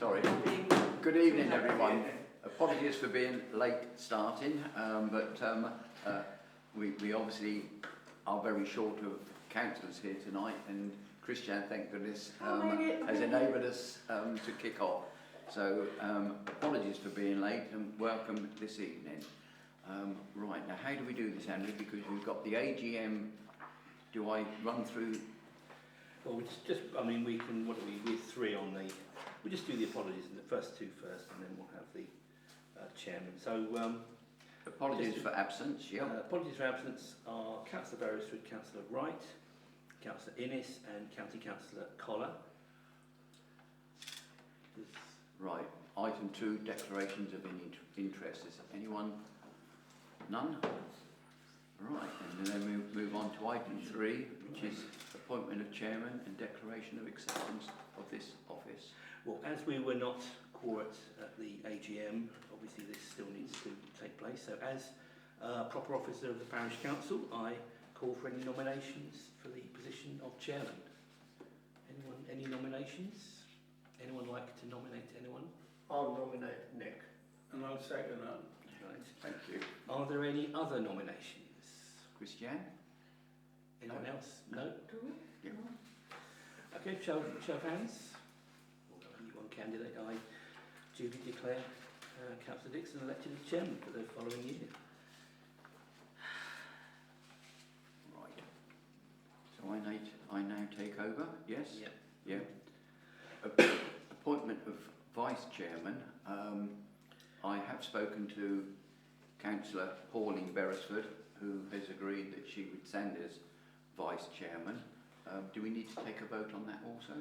Sorry. Good evening, everyone. Apologies for being late starting, but we obviously are very short of councillors here tonight, and Christian, thank goodness, has enabled us to kick off. So apologies for being late and welcome this evening. Right, now how do we do this, Andrew? Because we've got the AGM. Do I run through? Well, we just I mean, we can, what do we, with three on the, we just do the apologies in the first two first, and then we'll have the chairman. So, apologies for absence, yeah. Apologies for absence are Councillor Beresford, Councillor Wright, Councillor Innes, and County Councillor Collar. Right, item 2, declarations of interest. Is there anyone? None? Right, and then we move on to item 3, which is appointment of chairman and declaration of acceptance of this office. Well, as we were not quorate at the AGM, obviously this still needs to take place. So as proper officer of the Parish Council, I call for any nominations for the position of chairman. Anyone, any nominations? Anyone like to nominate anyone? I'll nominate Nick. And I'll second that. Right. Thank you. Are there any other nominations? Christian? Anyone else? No? Do we? Yeah. Okay, show of hands. Only one candidate. I duly declare Councillor Dixon elected as chairman for the following year. Right. So I now take over, yes? Yep. Yeah. Appointment of vice chairman. I have spoken to Councillor Pauline Beresford, who has agreed that she would stand as vice chairman. Do we need to take a vote on that also?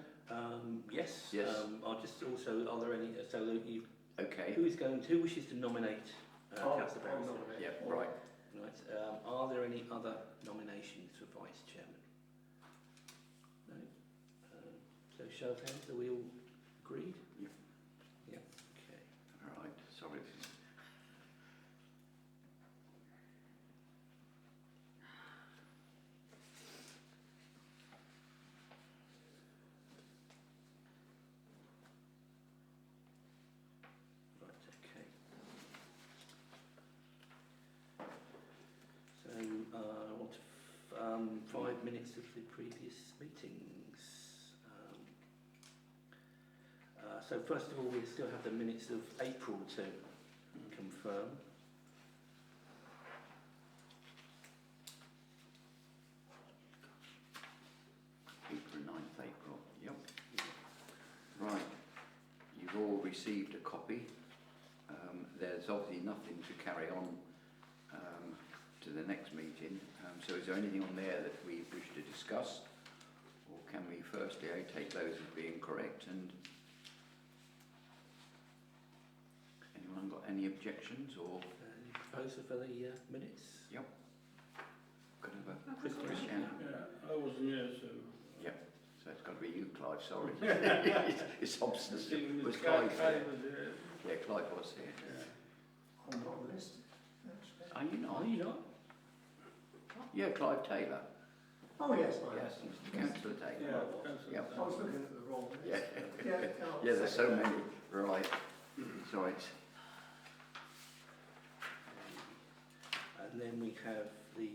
Yes. Yes. I'll just also, are there any, so you, Okay. who wishes to nominate Councillor Beresford? Yeah, right. Right. Are there any other nominations for vice chairman? No. So show of hands, are we all agreed? Yep. Yeah. Okay. All right. Sorry. Right. Okay. So I want 5 minutes of the previous meetings. So first of all, we still have the minutes of April to confirm. April 9th April. Yep. Right. You've all received a copy. There's obviously nothing to carry on to the next meeting. So is there anything on there that we wish to discuss? Or can we firstly take those as being correct? And anyone got any objections or? Any proposal for the minutes? Yep. Could have a Christian? Yeah, I wasn't here, so. Yep. So it's got to be you, Clive. Sorry. It's obstinate. It was Clive here? was here. Yeah, Clive was here. Yeah. I'm not listed. Are you not? Are you not? Yeah, Clive Taylor. Oh, yes, I Yes, Mr. Councillor Taylor. Yeah, Yep. I was looking at the wrong list. Yeah. Yeah, Yeah, there's so many. Right. Sorry. And then we have the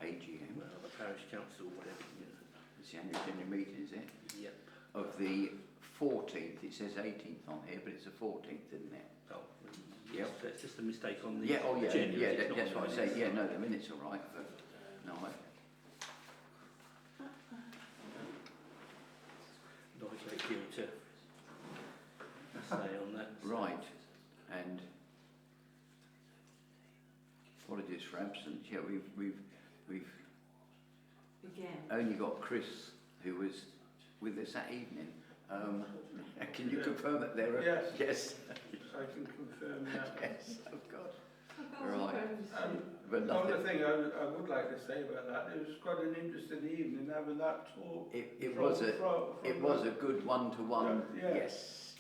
AGM. the parish council, whatever. You know. It's the annual general meeting, is it? Yep. Of the 14th. It says 18th on here, but it's the 14th, isn't it? Oh, Yep. yes. So it's just a mistake on the Yeah. Oh, yeah. agenda, Yeah. it's not That's on what I the say. minutes. Yeah. No, the minutes are right, but no. Not a great deal to say on that. Right. And apologies for absence. Yeah, we've Again. only got Chris, who was with us that evening. Can you confirm that there are? Yes. Yes. I can confirm that. Yes. Oh God. Right. But Another nothing. thing I would like to say about that, it was quite an interesting evening having that talk. It was a good one-to-one. Yeah.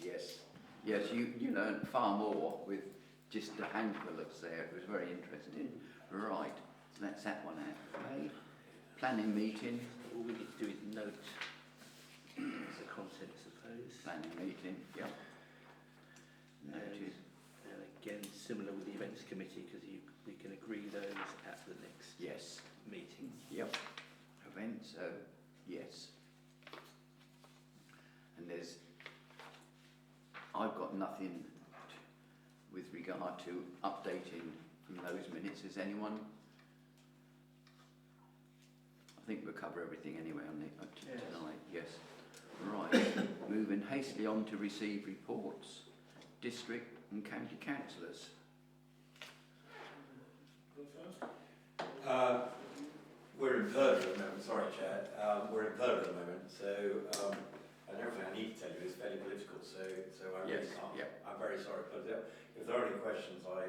Yes. You learned far more with just a handful of us there. It was very interesting. Right. So that's that one out of the way. Planning meeting. All we need to do is note the content, I suppose. planning meeting, yep. Noted. And again, similar with the events committee, because we can agree those at the next Yes, meeting. yep. Events, yes. And I've got nothing with regard to updating from those minutes. Has anyone? I think we'll cover everything anyway on tonight, yes. Right, moving hastily on to receive reports, district and county councillors. We're in Perth at the moment, sorry Chair, we're in Perth at the moment, so and everything I need to tell you is fairly political, so I really Yes, can't. yep. I'm very sorry, but if there are any questions, I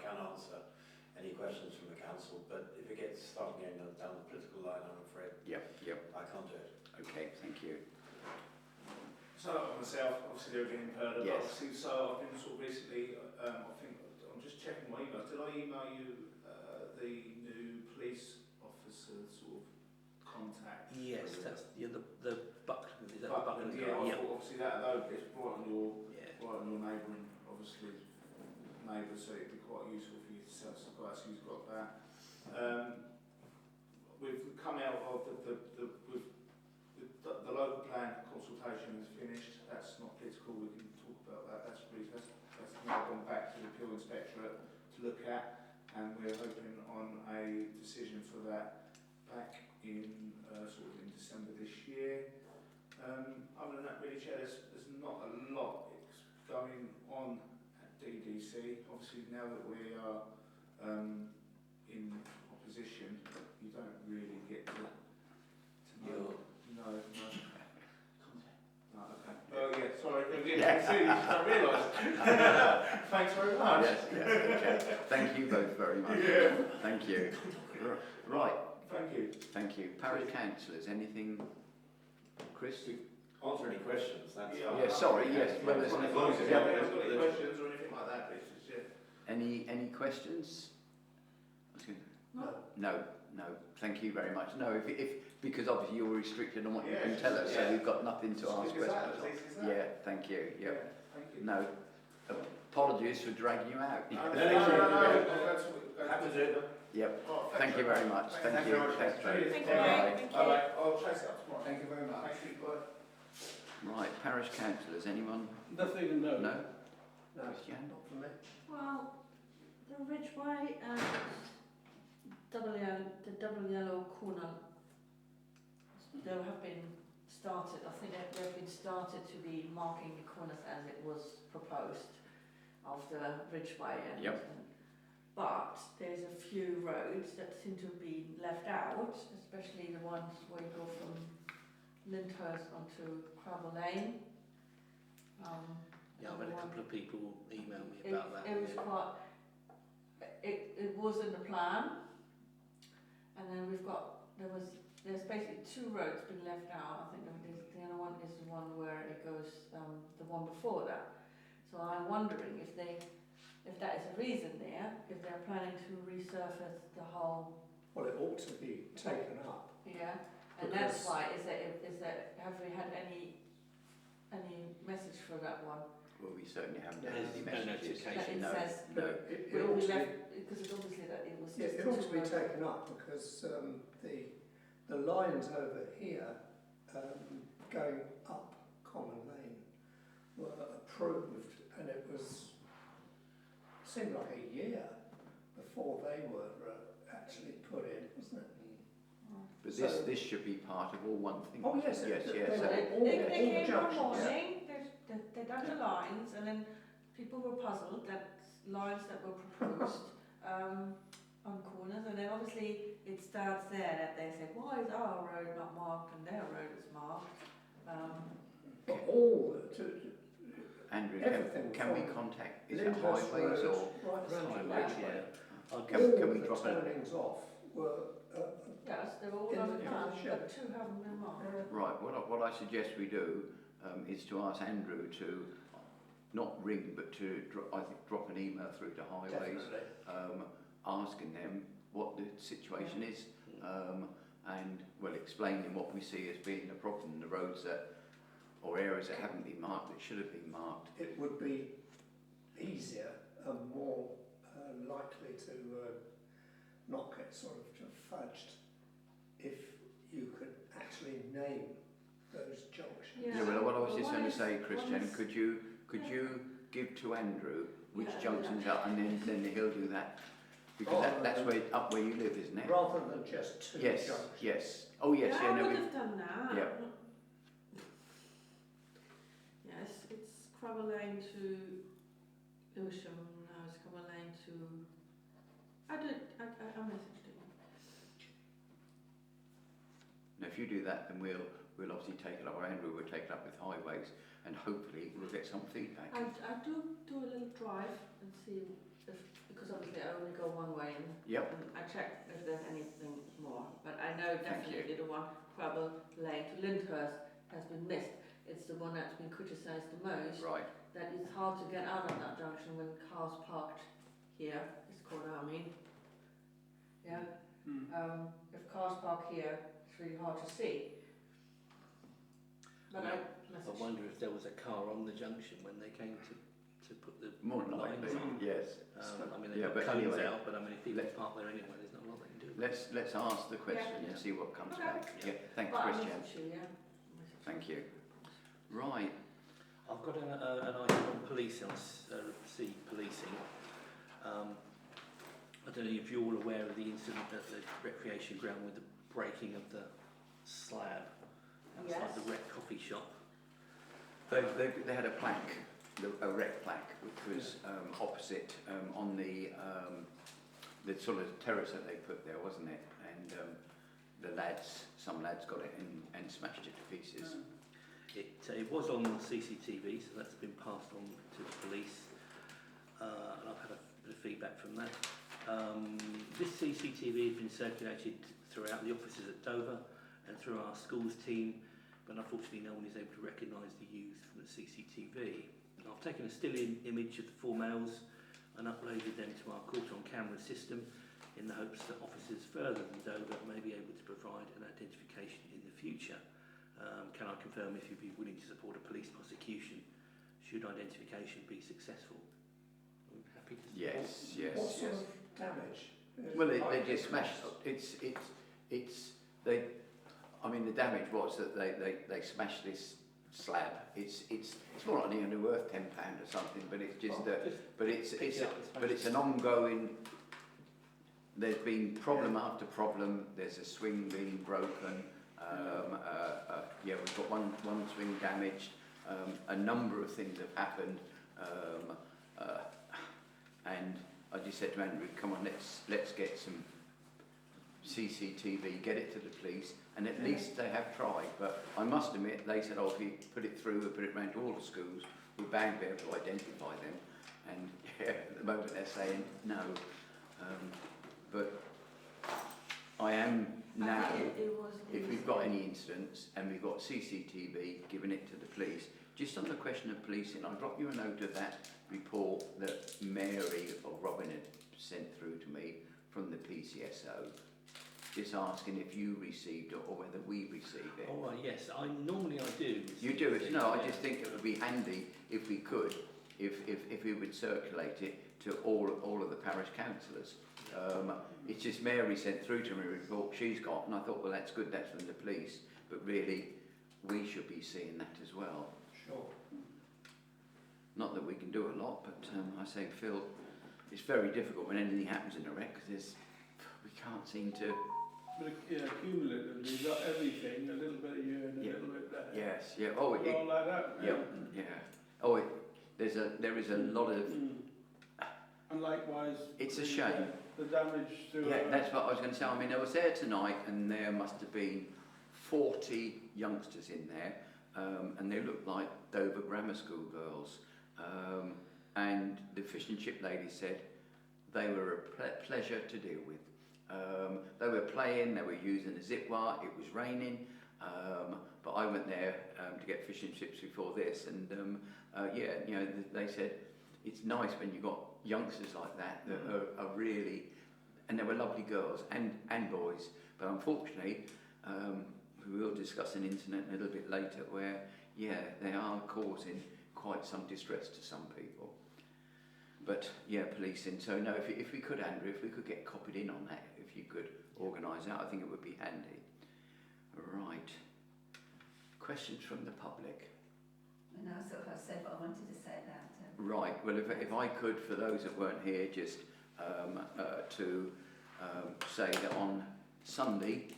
can answer any questions from the council, but if it gets starting going down the political line, I'm afraid Yep, yep. I can't do it. Okay, thank you. So myself, obviously they're being heard of, Yes. obviously, so I've been sort of recently, I think, I'm just checking my emails, did I email you the new police officer sort of contact? Yes, that's the Buckland, is that the Buckland, Buckland? yeah, I Yeah. thought obviously that it's right on your Yeah. neighbouring, obviously, neighbours, so it'd be quite useful for you to tell some guys who's got that. We've come out of the local plan consultation is finished. That's not political. We can talk about that. That's now gone back to the appeal inspectorate to look at, and we're hoping on a decision for that back in sort of in December this year. Other than that, really, Chair, there's not a lot going on at DDC. Obviously, now that we are in opposition, you don't really get to know. No. Oh, okay. Well, yeah, sorry. I realised. Thanks very much. Yes, yes, okay. Thank you both very much. Yeah. Thank you. Right, Thank you. thank you. Parish councillors, anything? Chris? Answer any questions, that's fine. Yeah, sorry, yes. Well, As long as If it's- anyone's got any questions or anything like that, please, yeah. Any questions? No. No. Thank you very much. No, if because obviously you're restricted on what you Yeah, can tell us, so yeah. we've got nothing to ask Is that questions as easy as on. that? Yeah, thank you. Yeah. Thank you. No, apologies for dragging you out. No, Happy Happy to do it. Yep. Oh, Thank you very much. Thank Thank you you. very much. Thanks, Cheers. both. Thank you. Bye. Thank All you. right, I'll chase it up tomorrow. Thank you very much. Thank you, bye. Right, parish councillors, anyone? Nothing, no. No? No, Christian? not for me. Well, the Ridgeway and the double yellow corner, they have been started. I think they've been started to be marking the corners as it was proposed of the Ridgeway. Yep. But there's a few roads that seem to be left out, especially the ones where you go from Lyndhurst onto Crabble Lane. Yeah, I've had a couple of people email me It, about that. it was yeah. quite. It was in the plan, and then there's basically two roads being left out. I think the other one is the one where it goes the one before that. So I'm wondering if that is a reason there, if they're planning to resurface the whole. Well, it ought to be taken up. Yeah, and that's Because- why. Have we had any message for that one? Well, we certainly haven't had There's any no messages. notification. That it says No. It will ought be to left be, because it's obviously that it was. yeah, just it the ought to two be roads. taken up because the lines over here going up Common Lane were approved, and it seemed like a year before they were actually put in, wasn't it? But So- this should be part of all one thing. Oh, yes, yes, they- yes. they- They, all- they all came one junctions. morning, they done the lines, and then people were puzzled that lines that were proposed on corners, and then obviously it starts there that they say, why is our road not marked and their road is marked? But all Andrew, everything can we from contact, is it Lyndhurst highways Road or? right round to Highways, Ridgeway. yeah. All Can we the drop a, turnings off were Yes, they were all In on the- the in plan, the shed. but two haven't been marked. right, what I suggest we do is to ask Andrew to not ring, but to drop an email through to highways, definitely. asking them what the situation is, and well, explaining what we see as being a problem, the roads that or areas that haven't been marked that should have been marked. It would be easier and more likely to not get sort of fudged if you could actually name those junctions. Yeah. Yeah, well, what I was Well, just one going to is- say, one Christian, is- could you give to Andrew which Yeah, junctions yeah. are, and then he'll do that, because that's where up where you live, isn't it? Rather than just two Yes, junctions. yes. Oh yes, yeah, yeah, I no, would we, have done that. Yeah. Yes, it's Crabber Lane to Lewisham, now it's Crabber Lane to... I messaged him. now if you do that, then we'll obviously take it up, or Andrew will take it up with highways, and hopefully we'll get some feedback. I do a little drive and see if, because obviously I only go one way, and Yep. I check if there's anything more. But I know Thank you. definitely the one Crabber Lane to Lyndhurst has been missed. It's the one that's been criticised the most. Right. That it's hard to get out of that junction when cars parked here. It's called Army. Yeah. If cars park here, it's really hard to see. But I messaged. wonder if there was a car on the junction when they came to put the More than lines likely, on. yes. I mean, they've Yeah, got but cones anyway, out, but I mean, if people park there anyway, there's not a lot they can do. Let's ask the question Yeah. and see what comes Okay. back. Yeah, thanks, But I Christian. messaged you, yeah. Thank you. Right. I've got an item on police, see policing. I don't know if you're all aware of the incident at the recreation ground with the breaking of the slab outside Yes. the Rec coffee shop. They had a plaque, a rec plaque, which was opposite on the sort of terrace that they put there, wasn't it? And some lads got it and smashed it to pieces. It was on CCTV, so that's been passed on to the police, and I've had a bit of feedback from that. This CCTV has been circulated throughout the offices at Dover and through our schools team, but unfortunately no one is able to recognise the youth from the CCTV. I've taken a image of the 4 males and uploaded them to our caught-on-camera system in the hopes that officers further than Dover may be able to provide an identification in the future. Can I confirm if you'd be willing to support a police prosecution should identification be successful? I'm happy to support. Yes, What yes, sort yes. of damage? Well, they just smashed. I mean, the damage was that they smashed this slab. It's more like nearly worth £10 or something, but it's just but it's an ongoing. There's been problem after problem. There's a swing being broken. We've got one swing damaged. A number of things have happened, and I just said to Andrew, "Come on, let's get some CCTV, get it to the police, and at least they have tried." But I must admit, they said, "Oh, if you put it through, we'll put it round to all the schools, we'll be able to identify them." And yeah, at the moment they're saying no. But I am now, if we've got any incidents and we've got CCTV, giving it to the police. Just on the question of policing, I'll drop you a note of that report that Mary or Robin had sent through to me from the PCSO, just asking if you received it or whether we received it. Oh, yes, I do. You do it? No, I yeah. just think it would be handy if we could, if we would circulate it to all of the parish councillors. It's just Mary sent through to me a report she's got, and I thought, well, that's good, that's from the police, but really, we should be seeing that as well. Sure. Not that we can do a lot, but I say, Phil, it's very difficult when anything happens in a wreck, because we can't seem to... But cumulatively, you've got everything, a little bit here and a little bit there. Yes, yeah, oh, It all add up. yeah. Oh, there is a lot of... And likewise, It's a shame. The damage to. Yeah, that's what I was going to say. I mean, I was there tonight, and there must have been 40 youngsters in there, and they looked like Dover Grammar School girls. And the fish and chip lady said they were a pleasure to deal with. They were playing, they were using a zip wire, it was raining, but I went there to get fish and chips before this, and they said it's nice when you've got youngsters like that are really, and they were lovely girls and boys, but unfortunately we will discuss an incident a little bit later where yeah, they are causing quite some distress to some people. But yeah, policing. So no, if we could, Andrew, if we could get copied in on that, if you could organise that, I think it would be handy. Right. Questions from the public? And I sort of said what I wanted to say about it. Right. Well, if I could, for those that weren't here, just to say that on Sunday,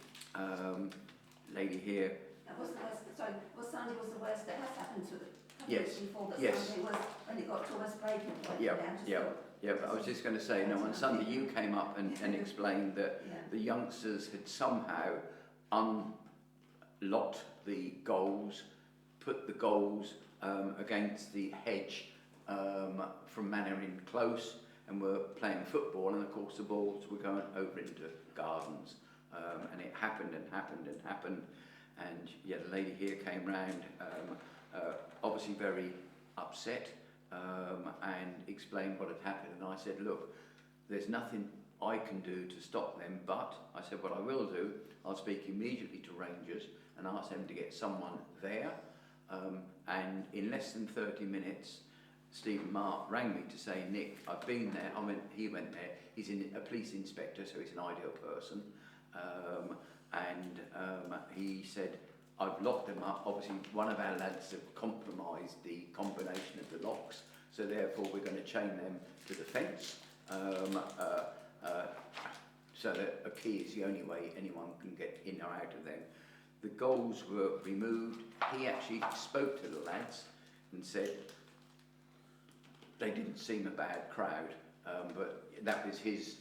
lady here. That was the worst. Sorry, well, Sunday was the worst that has happened to it. Yes. Before, but Yes. Sunday was when it got to almost breaking point. Yeah. Yeah. But I was just going to say, no, on Sunday you came up and explained that the youngsters had somehow unlocked the goals, put the goals against the hedge from Mannering Close, and were playing football, and of course the balls were going over into gardens, and it happened, and yeah, the lady here came round, obviously very upset, and explained what had happened, and I said, look, there's nothing I can do to stop them, but I said what I will do, I'll speak immediately to Rangers and ask them to get someone there, and in less than 30 minutes Stephen Mark rang me to say, Nick, I've been there. He went there. He's a police inspector, so he's an ideal person. He said, I've locked them up. Obviously, one of our lads have compromised the combination of the locks, so therefore we're going to chain them to the fence. So that a key is the only way anyone can get in or out of them. The goals were removed. He actually spoke to the lads and said, they didn't seem a bad crowd, but that was his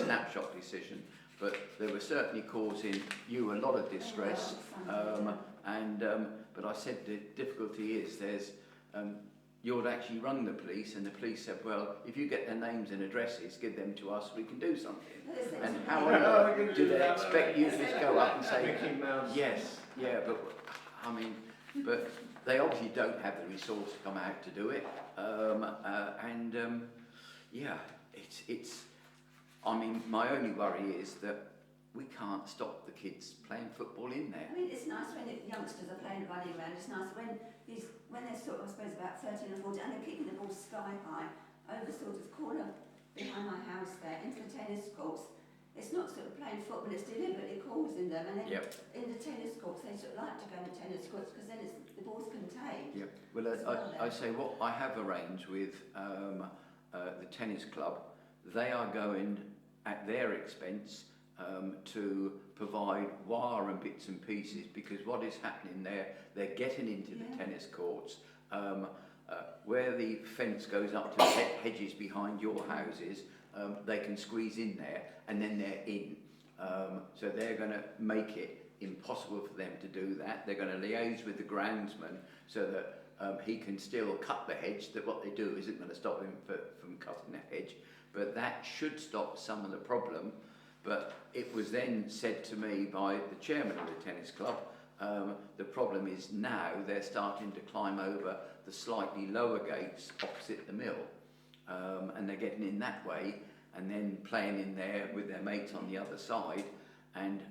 snapshot decision. But they were certainly causing you a lot of distress. But I said the difficulty is you'd actually rung the police, and the police said, well, if you get their names and addresses, give them to us, we can do something. And how on earth do they expect you to just go up and say, yes, yeah, but I mean, but they obviously don't have the resource to come out to do it. Yeah, it's. I mean, my only worry is that we can't stop the kids playing football in there. I mean, it's nice when the youngsters are playing running around. It's nice when they're sort of, I suppose, about 13 or 14, and they're kicking the ball sky high over sort of corner behind my house there into the tennis courts. It's not sort of playing football, it's deliberately causing them. And then in the tennis courts, they sort of like to go in the tennis courts because then the ball's contained. Yeah. Well, I say what I have arranged with the tennis club, they are going at their expense to provide wire and bits and pieces, because what is happening there, they're getting into the tennis courts where the fence goes up to hedges behind your houses. They can squeeze in there and then they're in. So they're going to make it impossible for them to do that. They're going to liaise with the groundsman so that he can still cut the hedge. That what they do isn't going to stop him from cutting the hedge, but that should stop some of the problem. But it was then said to me by the chairman of the tennis club, the problem is now they're starting to climb over the slightly lower gates opposite the mill, and they're getting in that way and then playing in there with their mates on the other side, and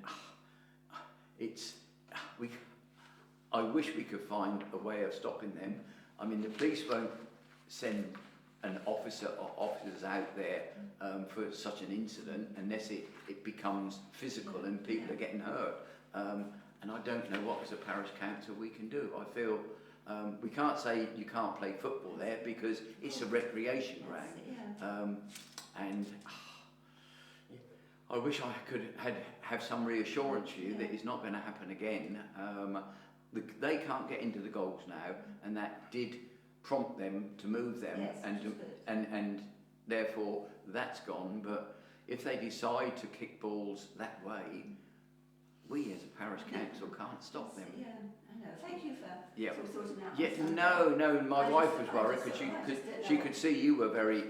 I wish we could find a way of stopping them. I mean, the police won't send an officer or officers out there for such an incident unless it becomes physical and people are getting hurt. And I don't know what as a parish council we can do. I feel we can't say you can't play football there because it's a recreation ground. And I wish I could have some reassurance for you that it's not going to happen again. They can't get into the goals now, and that did prompt them to move them, and therefore that's gone. But if they decide to kick balls that way, we as a parish council can't stop them. Yeah, I know. Thank you for sorting out. Yeah, no. My wife was worried because she could see you were very.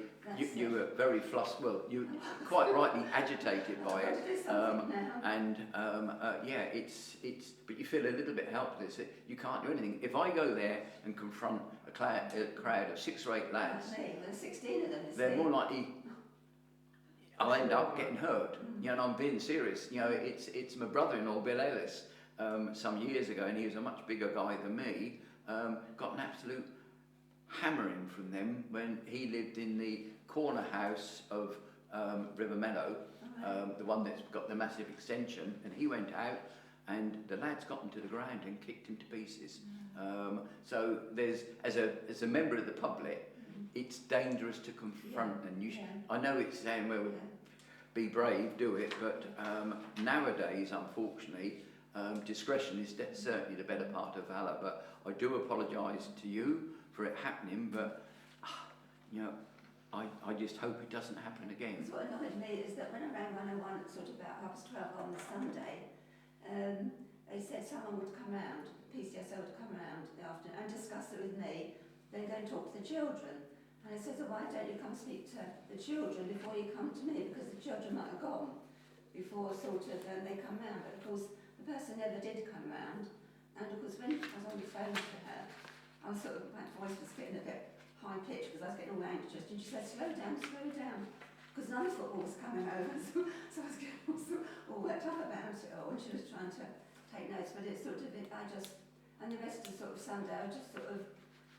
You were very flustered. Well, you quite rightly agitated by it, but you feel a little bit helpless. You can't do anything. If I go there and confront a crowd of 6 or 8 lads, there's 16 of them. They're more likely I'll end up getting hurt. You know, and I'm being serious. You know, it's my brother-in-law, Bill Ellis, some years ago, and he was a much bigger guy than me, got an absolute hammering from them when he lived in the corner house of River Meadow, the one that's got the massive extension, and he went out and the lads got him to the ground and kicked him to pieces. So there's, as a member of the public, it's dangerous to confront, and I know it's saying, well, be brave, do it, but nowadays, unfortunately, discretion is certainly the better part of valour. But I do apologise to you for it happening, but you know, I just hope it doesn't happen again. Because what annoyed me is that when I rang 101 at sort of about 12:30 on the Sunday, they said someone would come round, PCSO would come round in the afternoon and discuss it with me, then go and talk to the children. And I said, so why don't you come speak to the children before you come to me? Because the children might have gone before sort of they come round. But of course, the person never did come round. And of course, when I was on the phone to her, I was sort of, my voice was getting a bit high pitched because I was getting all anxious. And she said, slow down, because another football was coming over. So I was getting all worked up about it all. And she was trying to take notes. But it's sort of, and the rest of sort of Sunday, I was just sort of,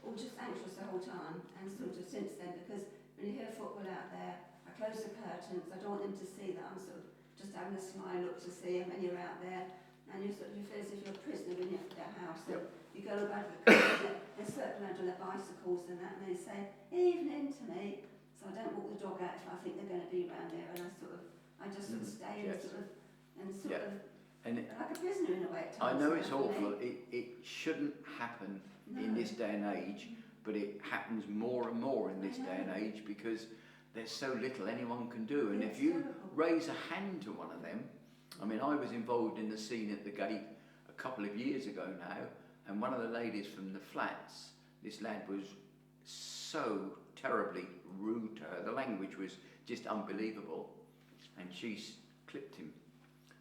all just anxious the whole time, and sort of since then, because when you hear football out there, I close the curtains, I don't want them to see that I'm sort of just having a sly look to see them when you're out there, and you sort of you feel as if you're a prisoner when you're at their house, and you go about the curtains, they circle around on their bicycles and that, and they say, evening to me, so I don't walk the dog out if I think they're going to be around there, and I just sort of stay and sort of, And like a prisoner in a way at times. I know it's awful, it shouldn't happen in this day and age, but it happens more and more in this day and age because there's so little anyone can do. And if you raise a hand to one of them, I mean, I was involved in the scene at the gate a couple of years ago now, and one of the ladies from the flats, this lad was so terribly rude to her. The language was just unbelievable, and she clipped him,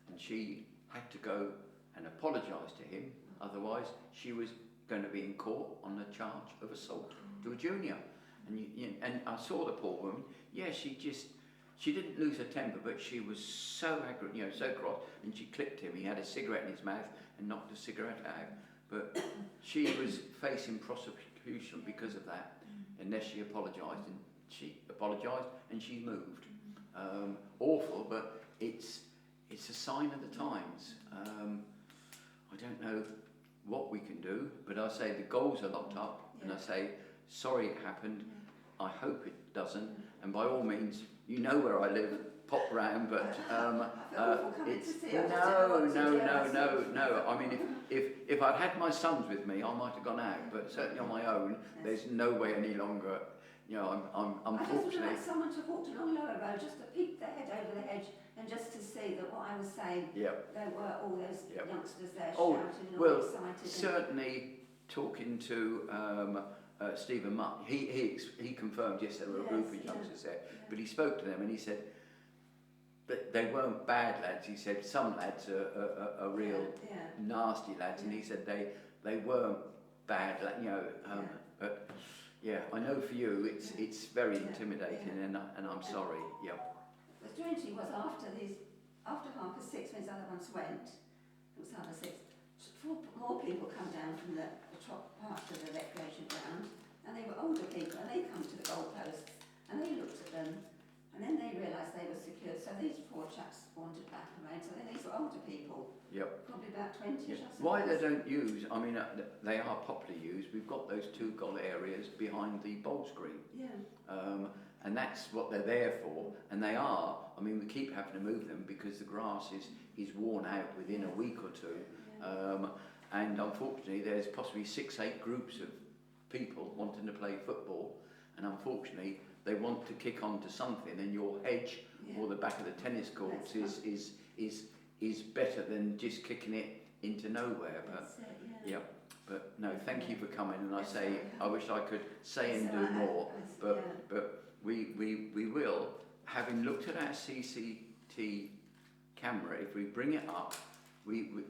and she had to go and apologise to him, otherwise she was going to be in court on the charge of assault to a junior. And I saw the poor woman. Yeah, she didn't lose her temper, but she was so angry, so cross, and she clipped him. He had a cigarette in his mouth and knocked a cigarette out. But she was facing prosecution because of that, unless she apologised, and she apologised and she moved. Awful, but it's a sign of the times. I don't know what we can do, but I say the goals are locked up, and I say sorry it happened. I hope it doesn't, and by all means, you know where I live. Pop round, but it's no. I mean, if I'd had my sons with me, I might have gone out, but certainly on my own, there's no way any longer. I'm unfortunately. I just would like someone to walk along Lower Road just to peek their head over the hedge and just to see that what I was saying. There were all those youngsters there shouting and all excited. Certainly talking to Stephen Mutt, he confirmed yes there were a group of youngsters there, but he spoke to them and he said that they weren't bad lads. He said some lads are real nasty lads, and he said they weren't bad, but yeah, I know for you it's very intimidating, and I'm sorry. The strangely was after 6:30 when the other ones went, it was 6:30, 4 more people come down from the top part of the recreation ground, and they were older people, and they come to the goalposts, and they looked at them, and then they realised they were secure, so these 4 chaps wandered back and around, so then these were older people, probably about 20. Why they don't use, I mean, they are popularly used, we've got those 2 goal areas behind the bowl screen. And that's what they're there for, and they are. I mean, we keep having to move them because the grass is worn out within a week or 2, and unfortunately there's possibly 6-8 groups of people wanting to play football, and unfortunately they want to kick onto something, and your hedge or the back of the tennis courts is better than just kicking it into nowhere. But but no, thank you for coming, and I say I wish I could say and do more, but we will, having looked at our CCT camera, if we bring it up,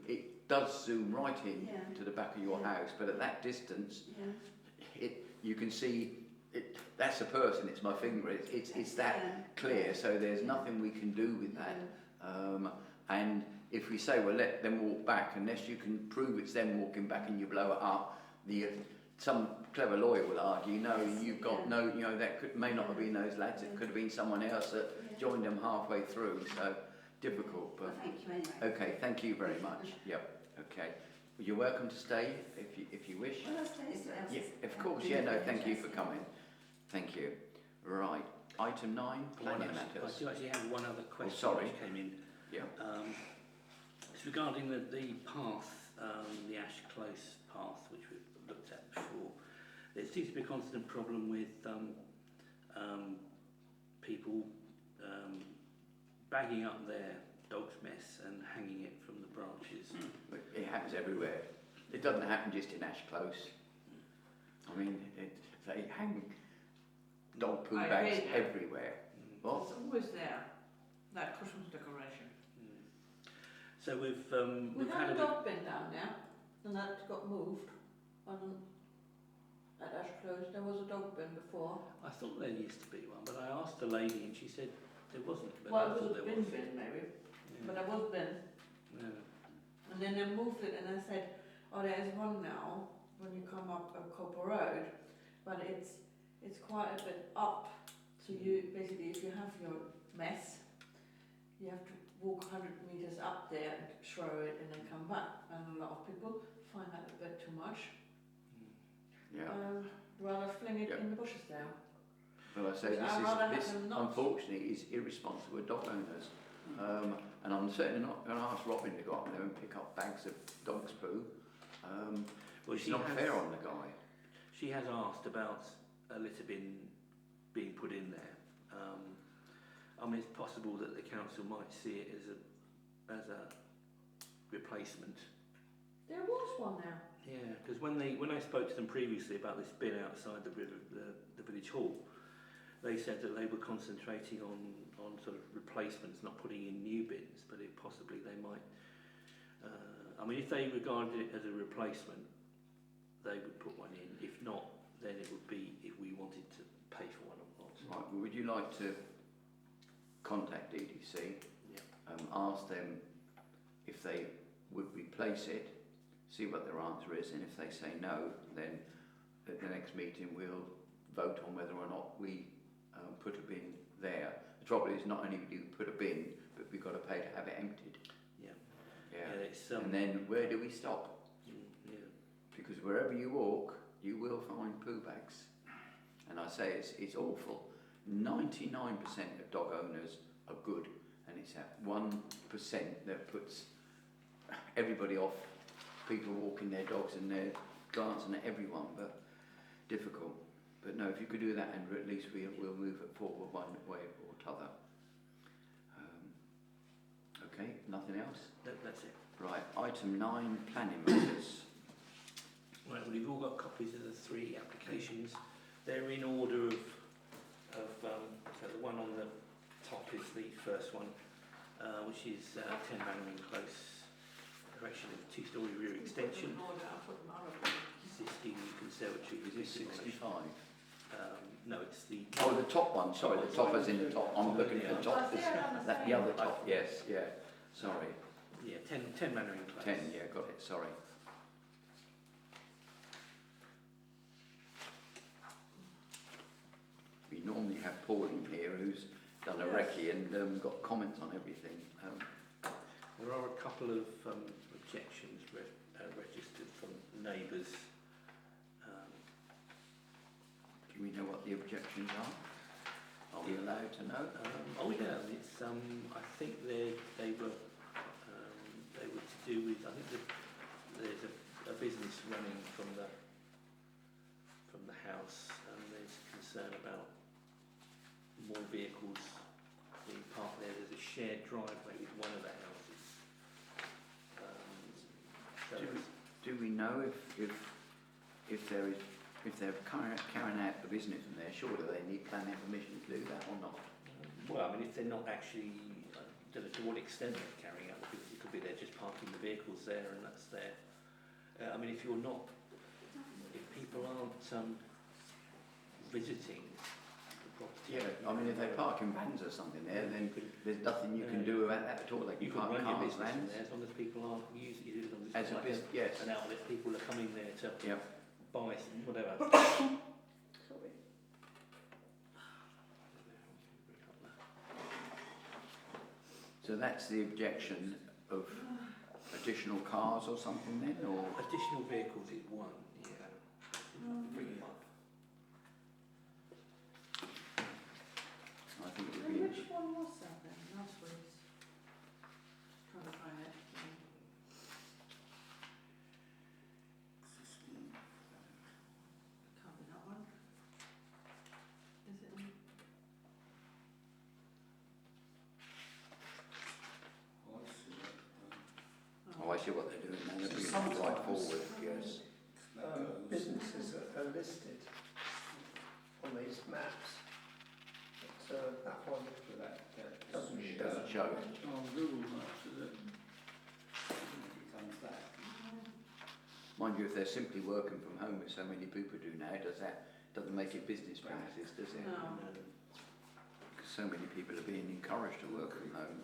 it does zoom right in to the back of your house, but at that distance, you can see that's a person, it's my finger, it's that clear, so there's nothing we can do with that. And if we say, well, let them walk back, unless you can prove it's them walking back and you blow it up, some clever lawyer will argue, no, you've got no, you know, may not have been those lads, it could have been someone else that joined them halfway through, so difficult, but... Well, thank you anyway. Okay, thank you very much. Yep, okay. You're welcome to stay if you wish. Well, I'll stay as well. Yeah, of course, yeah, no, thank you for coming. Thank you. Right, item 9, planning I matters. do actually have one other question sorry. which came in. Yeah. It's regarding the path, the Ash Close path, which we've looked at before. There seems to be a constant problem with people bagging up their dog's mess and hanging it from the branches. It happens everywhere. It doesn't happen just in Ash Close. I mean, they hang dog poo I bags hate that. everywhere. What? It's always there, that Christmas decoration. So we've We had a bit- dog bin down there, and that got moved at Ash Close. There was a dog bin before. I thought there used to be one, but I asked the lady and she said there wasn't. But I Well, it thought was a there bin was. bin maybe, Yeah. but there was bin. Yeah. And then they moved it, and I said, oh, there's one now when you come up Copper Road, but it's quite a bit up. So you basically, if you have your mess, you have to walk 100 meters up there and throw it and then come back. And a lot of people find that a bit too much. Yeah. Rather fling it Yeah. in the bushes there. Well, I say I'd rather have this them not. unfortunately is irresponsible with dog owners. And I'm certainly not going to ask Robin to go up there and pick up bags of dog's poo. Well, It's not fair on the guy. She has asked about a litter bin being put in there. I mean, it's possible that the council might see it as a replacement. There was one there. Yeah, because when I spoke to them previously about this bin outside the village hall, they said that they were concentrating on sort of replacements, not putting in new bins, but possibly they might. I mean, if they regarded it as a replacement, they would put one in. If not, then it would be if we wanted to pay for one or not. Right, well, would you like to contact EDC, ask them if they would replace it, see what their answer is, and if they say no, then at the next meeting we'll vote on whether or not we put a bin there. The trouble is not only do we put a bin, but we've got to pay to have it emptied. Yeah, it's, And then where do we stop? yeah. Because wherever you walk, you will find poo bags. And I say it's awful. 99% of dog owners are good, and it's that 1% that puts everybody off. People walking their dogs and they're glancing at everyone, but difficult. But no, if you could do that, and at least we'll move it forward one way or t'other. Okay, nothing else? That's it. Right, item 9, planning matters. Right, well, you've all got copies of the 3 applications. They're in order of so the one on the top is the first one, which is 10 Mannering Close, correction of 2-storey rear extension, existing conservatory. Is this 65? No, it's the... Oh, the top one, sorry, the top is in the top. I'm looking at the top. That's the other top, yes, yeah. Sorry. Yeah, 10 Mannering Close. 10, yeah, got it, sorry. We normally have Paul in here who's done a recce and got comments on everything. There are a couple of objections registered from neighbours. Do we know what the objections are? Are we allowed to know? Oh yeah, it's I think they were to do with, I think there's a business running from the house, and there's concern about more vehicles being parked there. There's a shared driveway with one of the houses. Do we know if they're carrying out the business in there, surely they need planning permission to do that or not? Well, I mean, if they're not actually, I don't know to what extent they're carrying out the business. It could be they're just parking the vehicles there and that's there. I mean, if people aren't visiting the property Yeah, I mean, if they park in vans or something there, then there's nothing you can do about that at all. They You can could park run your cars, business in vans. there as long as people aren't using it, as long as As it's a like business, yes. an outlet, people are coming there to Yep. buy whatever. Sorry. So that's the objection of additional cars or something then, or? Additional vehicles is one, yeah. Bring them up. I think it would And be. which one was that then, last week's? Trying to find it. Can't be that one. Is it? Oh, I see what they're doing now. They're bringing it right forward, yes. Businesses are listed on these maps, but that one doesn't It show. doesn't show. Oh, Google Maps, is it? It comes back. Mind you, if they're simply working from home, as so many people do now, doesn't make it business premises, does it? No. Because so many people are being encouraged to work from home.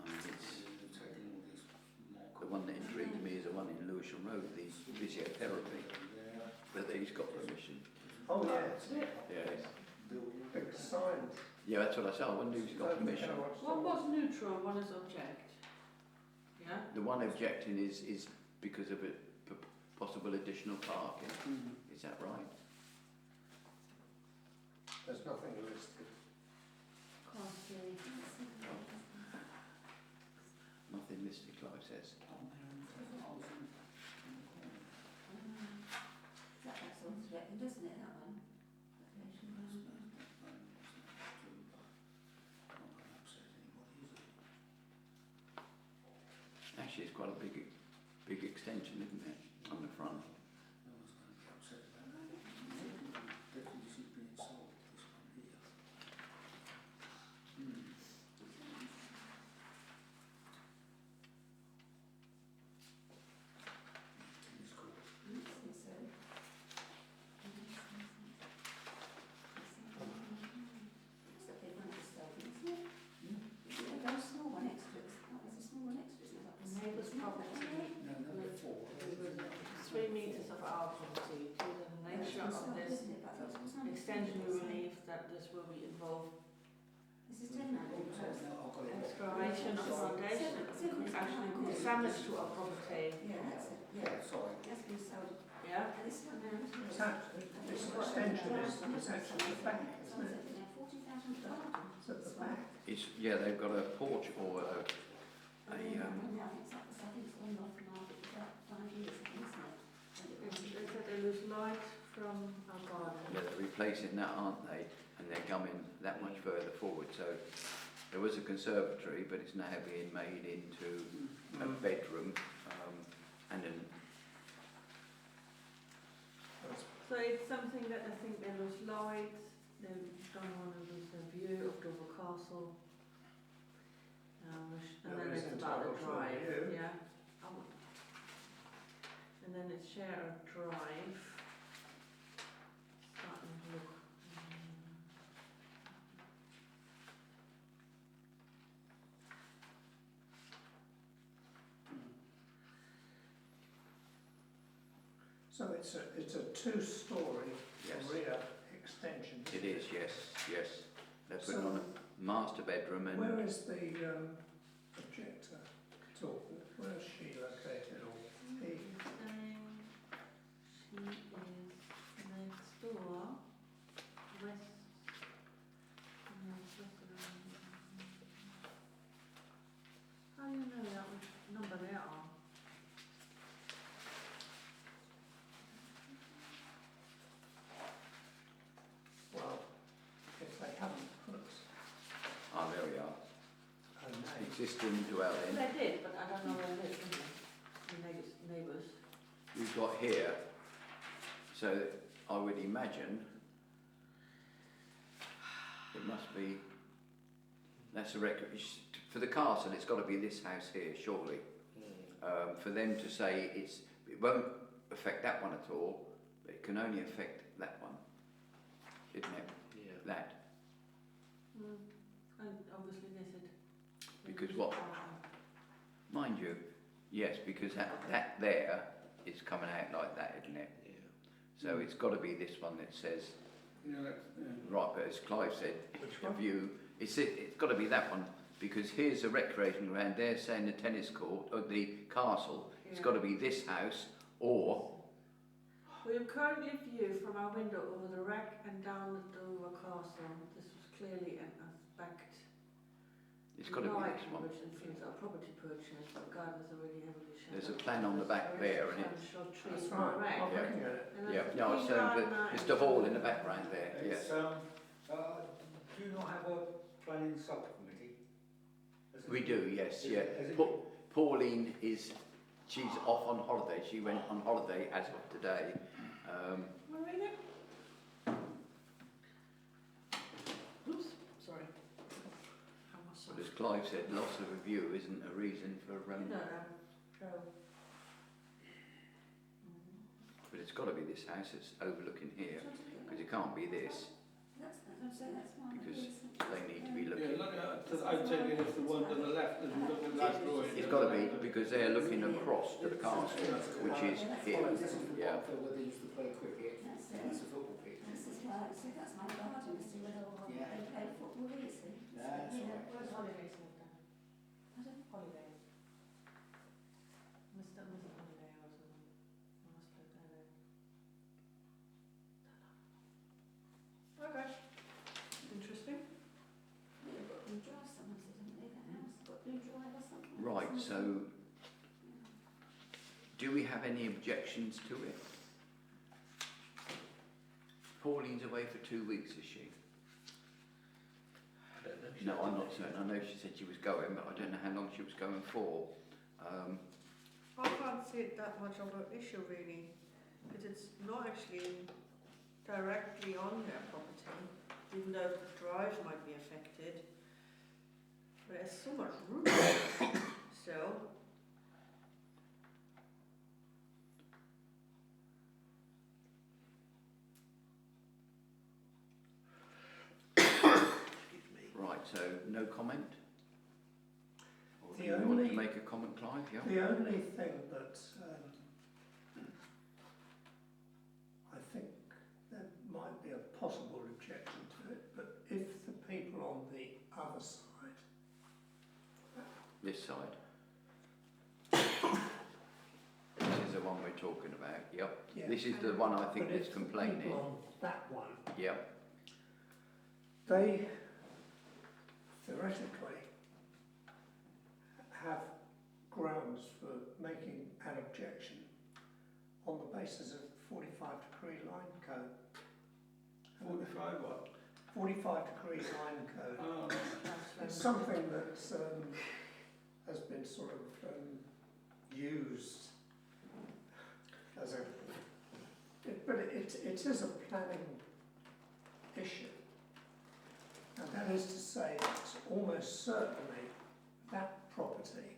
I mean, it's, the one that intrigues me is the one in Lewisham Road, the physiotherapy, whether he's got permission. Oh, yes, Yes. big signs. Yeah, that's what I said. I wonder if he's got permission. One was neutral, one is object. Yeah? The one objecting is because of a possible additional parking. Is that right? There's nothing listed. Can't see. Nothing listed, Clive says. That's all threatened, doesn't it, that one? Actually, it's quite a big extension, isn't it, on the front? Neighbour's property. 3 metres of our property, due to the nature of this extension, we believe that this will be involved This is 10 now. excavation of foundation, could actually cause damage to our property. Yeah, that's it. Yeah, sorry. That's been sold. Yeah? And this one now. It's actually, this extension is actually the back, isn't it? It's at the back. It's, yeah, they've got a porch or a I think it's gone off the market for about 5 years, isn't it? They said they lose light from our garden. yeah, they're replacing that, aren't they? And they're coming that much further forward. So there was a conservatory, but it's now being made into a bedroom and an. So it's something that I think they lose light, they don't want to lose the view of Dover Castle. And then it's about the drive, yeah. And then it's share a drive. Starting to look. So it's a two-storey Yes. rear extension. It is, yes, yes. They're putting on a master bedroom and. Where is the objector talking? Where is she located or he? She is next door, west. No, west of How do you know that which number they are? Well, if they haven't put Ah, there we are. a name. Existing dwelling. They did, but I don't know where it is, isn't it? The neighbours. We've got here, so I would imagine it must be, that's a record, for the castle it's got to be this house here, surely. For them to say it won't affect that one at all, but it can only affect that one. isn't it? Yeah. That. And obviously they said. Because what? Mind you, yes, because that there is coming out like that, isn't it? Yeah. So it's got to be this one that says, Yeah, right, but as Clive said, Which the one? view, it's got to be that one, because here's a recreation ground, they're saying the tennis court, or the castle, it's got to be this house, or, We currently view from our window over the wreck and down the Dover Castle. This was clearly an aspect. it's got to be this one. Which influenced our property purchase, but gardens are really heavily shaded. There's a plan on the back there, and it's, That's right, I'm Yeah. looking at it. yeah, no, it's it's the hall in the background there, yes. Do you not have a planning subcommittee? We do, yes, yeah. Has it- Pauline she's off on holiday, she went on holiday as of today. Marina? Oops, sorry. How much? But as Clive said, loss of a view isn't a reason for, but it's got to be this house that's overlooking here, because it can't be this, That's fine. because they need to be yeah, looking. look at, I'm taking it the one to the left, as you look at that drawing. It's got to be, because they're looking across to the castle, which is here, This is the yeah. part where they used to play cricket. That's That's it. a football pitch. This is why, see, that's my garden, see where Yeah. they play football, you see. That's Yeah. right. Where's holidays moved down? Pardon? Holidays. Mr. Holiday or something. I must put that in. Okay. Interesting. Yeah, got blue drive, someone said, didn't they, that house, got blue drive or something? Right, so do we have any objections to it? Pauline's away for 2 weeks, is she? I don't know. No, I'm not certain. I know she said she was going, but I don't know how long she was going for. I can't see it that much of an issue really, because it's not actually directly on their property, even though the drive might be affected. But there's so much room still. Excuse me. Right, so no comment? Or do The you want to only- make a comment, Clive? Yeah. The only thing that I think there might be a possible objection to it, but if the people on the other side, This side. This is the one we're talking about, yep. yeah, This is the one I think but that's if the complaining. people on that one, Yep. they theoretically have grounds for making an objection on the basis of 45-degree line code. 45 what? 45-degree line code. Oh, It's something that has been sort of used as a, but it is a planning issue. And that is to say that almost certainly that property,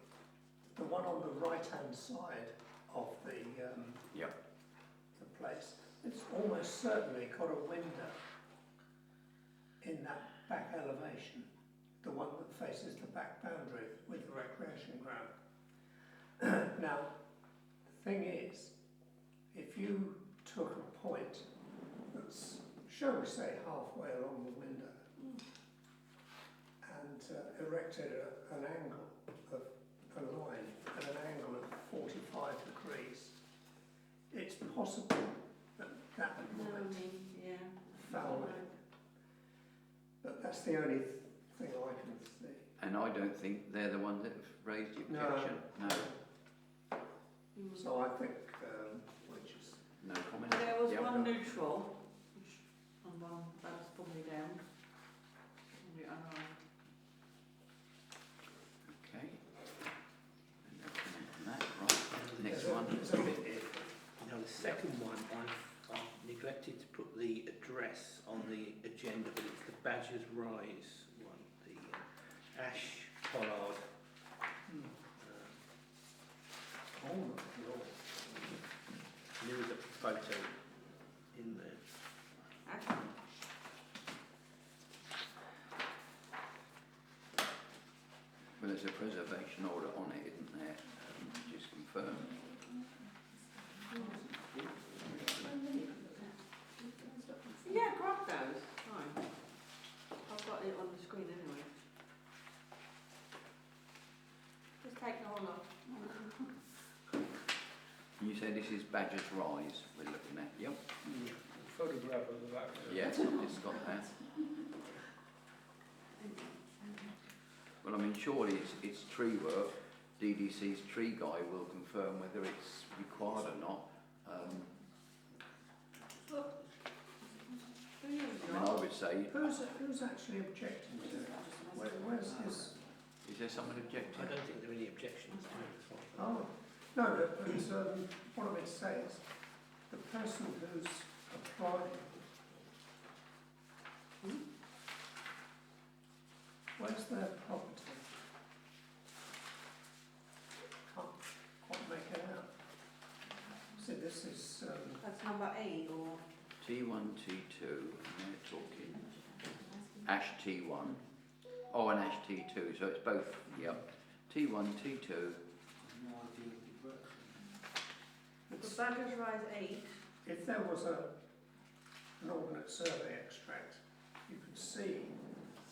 the one on the right-hand side of the Yep. the place, it's almost certainly got a window in that back elevation, the one that faces the back boundary with the recreation ground. Now, the thing is, if you took a point that's, shall we say, halfway along the window and erected an angle of a line at an angle of 45 degrees, it's possible that that might foul it. But that's the only thing I can see. And I don't think they're the ones that have raised the No. objection. No. So I think, which is, No comment? There was Yep. one neutral, which, and one that was probably down. Probably unarmed. Okay. And no comment on that. Right. Next one. there's a bit here. Now, the second one, I've neglected to put the address on the agenda, but it's the Badger's Rise one, the Ash Pollard. Oh, my Lord. There is a photo in there. there's a preservation order on it, isn't there? Just confirmed. Yeah, grab those, fine. I've got it on the screen anyway. Just take the whole lot. You say this is Badger's Rise we're looking at, yep? Photograph of the back. Yes, it's got that. Well, I mean, surely it's tree work. DDC's tree guy will confirm whether it's required or not. I mean, I would say, Who's actually objecting to it? Where's this? is there someone I objecting? don't think there are any objections to it. Oh, no, but what I meant to say is, the person who's applying, where's their property? Can't quite make it out. So this is, That's number 8 or... T1, T2, and they're talking. Ash T1. Oh, and Ash T2, so it's both, yep. T1, T2. it's, The Badger's Rise 8. if there was an ordnance survey extract, you could see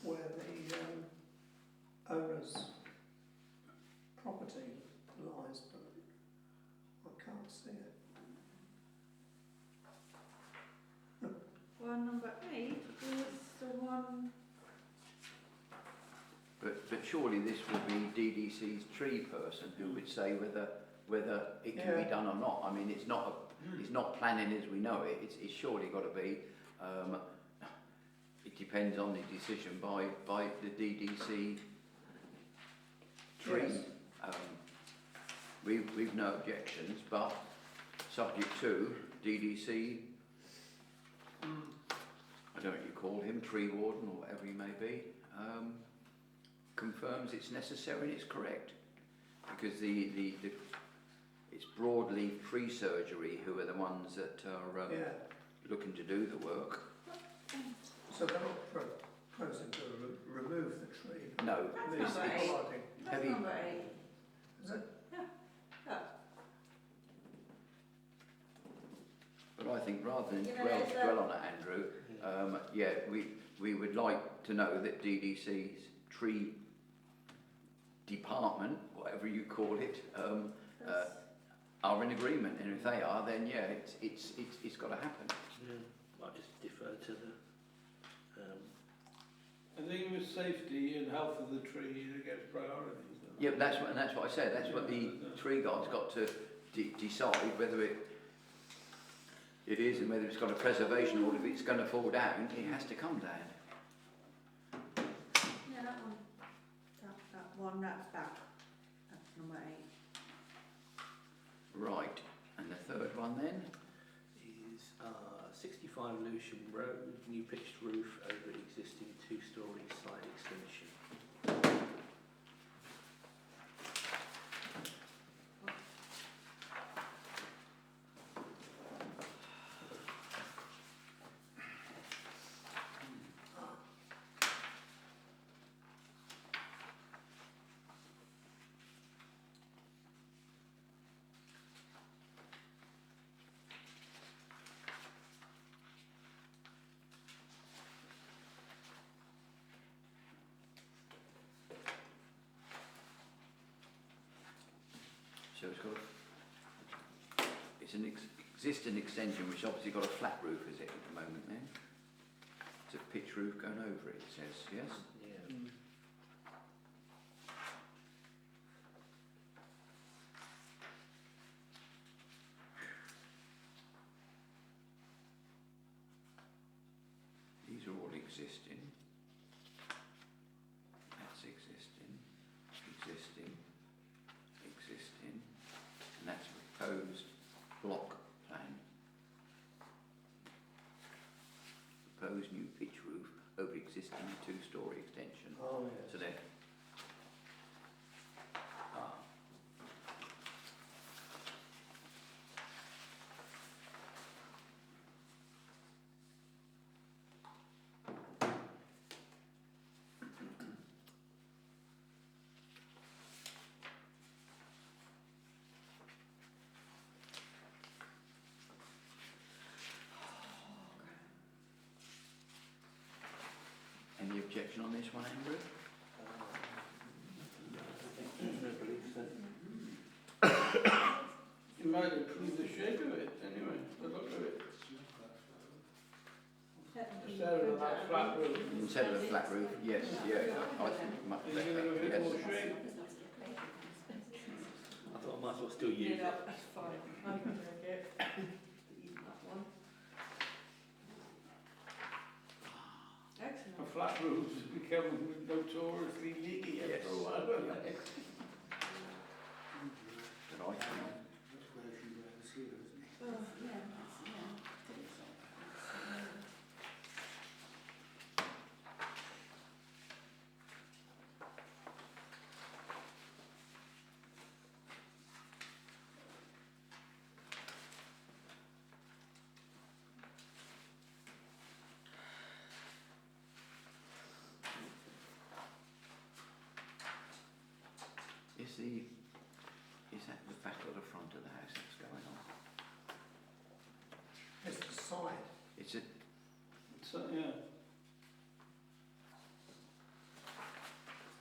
where the owner's property lies, but I can't see it. Well, number 8 is the one. But surely this would be DDC's tree person who would say whether it can be Yeah. done or not. I mean, it's not planning as we know it. It's surely got to be. It depends on the decision by the DDC tree. Yes. We've no objections, but subject to DDC. I don't know what you call him, tree warden or whatever he may be. Confirms it's necessary and it's correct, because it's broadleaf tree surgery who are the ones that are Yeah, looking to do the work. so they're not proposing to remove the tree. No, That's it's, number it's 8. Lighting. That's heavy. number 8. Is it? But I think rather than You know, dwell, there's a- dwell on it, Andrew, yeah, we would like to know that DDC's tree department, whatever you call it, are in agreement, and if they are, then yeah, it's got to happen. Yeah, I'll just defer to the... I think with safety and health of the tree, it gets priority. So. Yeah, but that's what I said. That's what the tree guy's got to decide whether it is and whether it's got a preservation order. If it's going to fall down, it has to come down. Yeah, that one. That one, that's back. That's number 8. Right, and the third one then? is 65 Lewisham Road, new pitched roof over existing two-storey side extension. So it's an existing extension which obviously got a flat roof, is it, at the moment then? It's a pitch roof going over it, it says, yes? Yeah. These are all existing. That's existing, existing, existing, and that's proposed block plan. Proposed new pitch roof over existing two-storey extension. Oh, yes. So then, objection on this one, Andrew? I don't believe so. You might improve the shape of it anyway, the look of it. Instead of that flat roof. Instead of a flat roof, yes, yeah, I think much You give it a bit better, more yes. shape. I thought I might as well still use it. Yeah, that's fine. I can take it. Use that one. A Excellent. flat roof's become notoriously leaky Yes. after a while. But I think, is that the back or the front of the house that's going on? It's the side. It's a, So, yeah.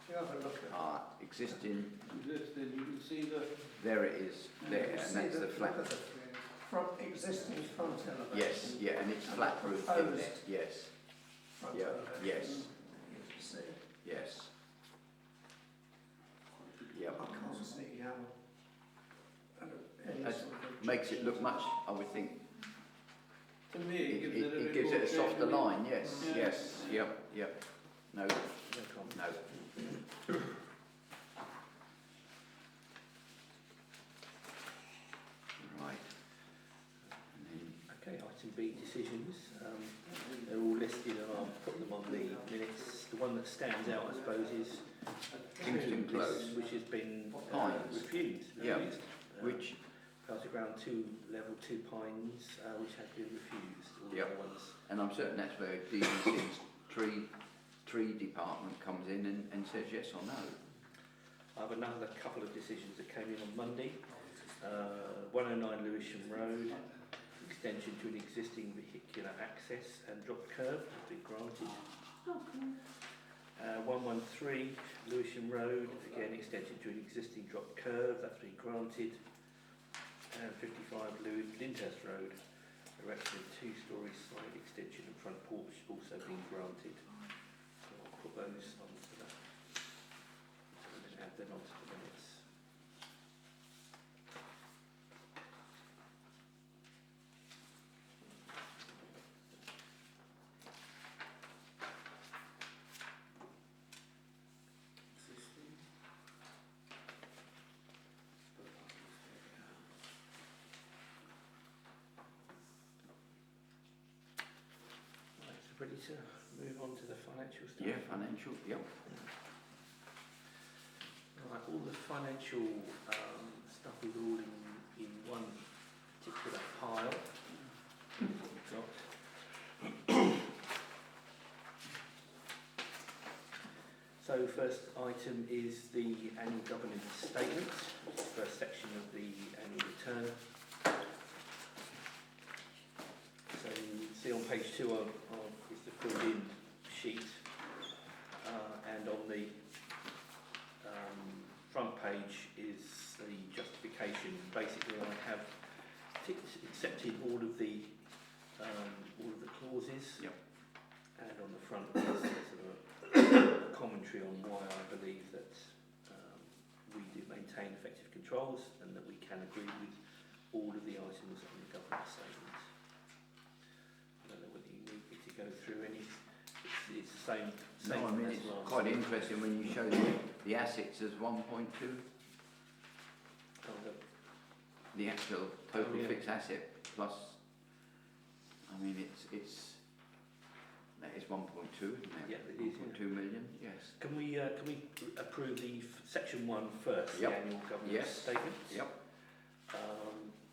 If you have a look at existing, Existing, you can see the, there it is, there, you and see that's the flat. look at the front, existing front elevation. Yes, yeah, and it's flat roof in there, yes, Front yeah, elevation, yes. You can see. yes. Yep. I can't see how. any That sort of makes it look much, I would think, to me, it gives it a it bit gives more it a shape, softer doesn't it? line, yes, Yeah. yes, yep, yep. No, No comment. no. Right. And then, Okay, item B, decisions. They're all listed and I'll put them on the minutes. The one that stands out, I suppose, is Kingston Close. which has been Pines. refused. Yeah. refused. which, Party Ground 2, Level 2 Pines, which have been refused. All the Yep. other ones. and I'm certain that's where DEC's tree department comes in and says yes or no. I have another couple of decisions that came in on Monday. 109 Lewisham Road, extension to an existing vehicular access and drop curb has been granted. 113 Lewisham Road, again extension to an existing drop curb, that's been granted. And 55 Lyndhurst Road, erection of two-storey side extension and front porch, also been granted. So I'll put those onto that. And then add them onto the minutes. Right, so ready to move on to the financial stuff? Yeah, financial, yep. Right, all the financial stuff is all in one particular pile. We've got. So first item is the annual governance statement, which is the first section of the annual return. So you see on page 2 is the filled in sheet, and on the front page is the justification. Basically, I have accepted all of the clauses. Yep. And on the front is sort of a commentary on why I believe that we do maintain effective controls and that we can agree with all of the items on the governance statement. I don't know whether you need me to go through any. It's the same. No, I mean, as it's last quite year. interesting when you show the assets as 1.2, the actual total Oh, yeah. fixed asset plus, I mean, that is 1.2, isn't it? Yeah, it is, yeah. 1.2 million, yes. Can we approve the section 1 first, Yep. the annual governance Yes. statement? Yep.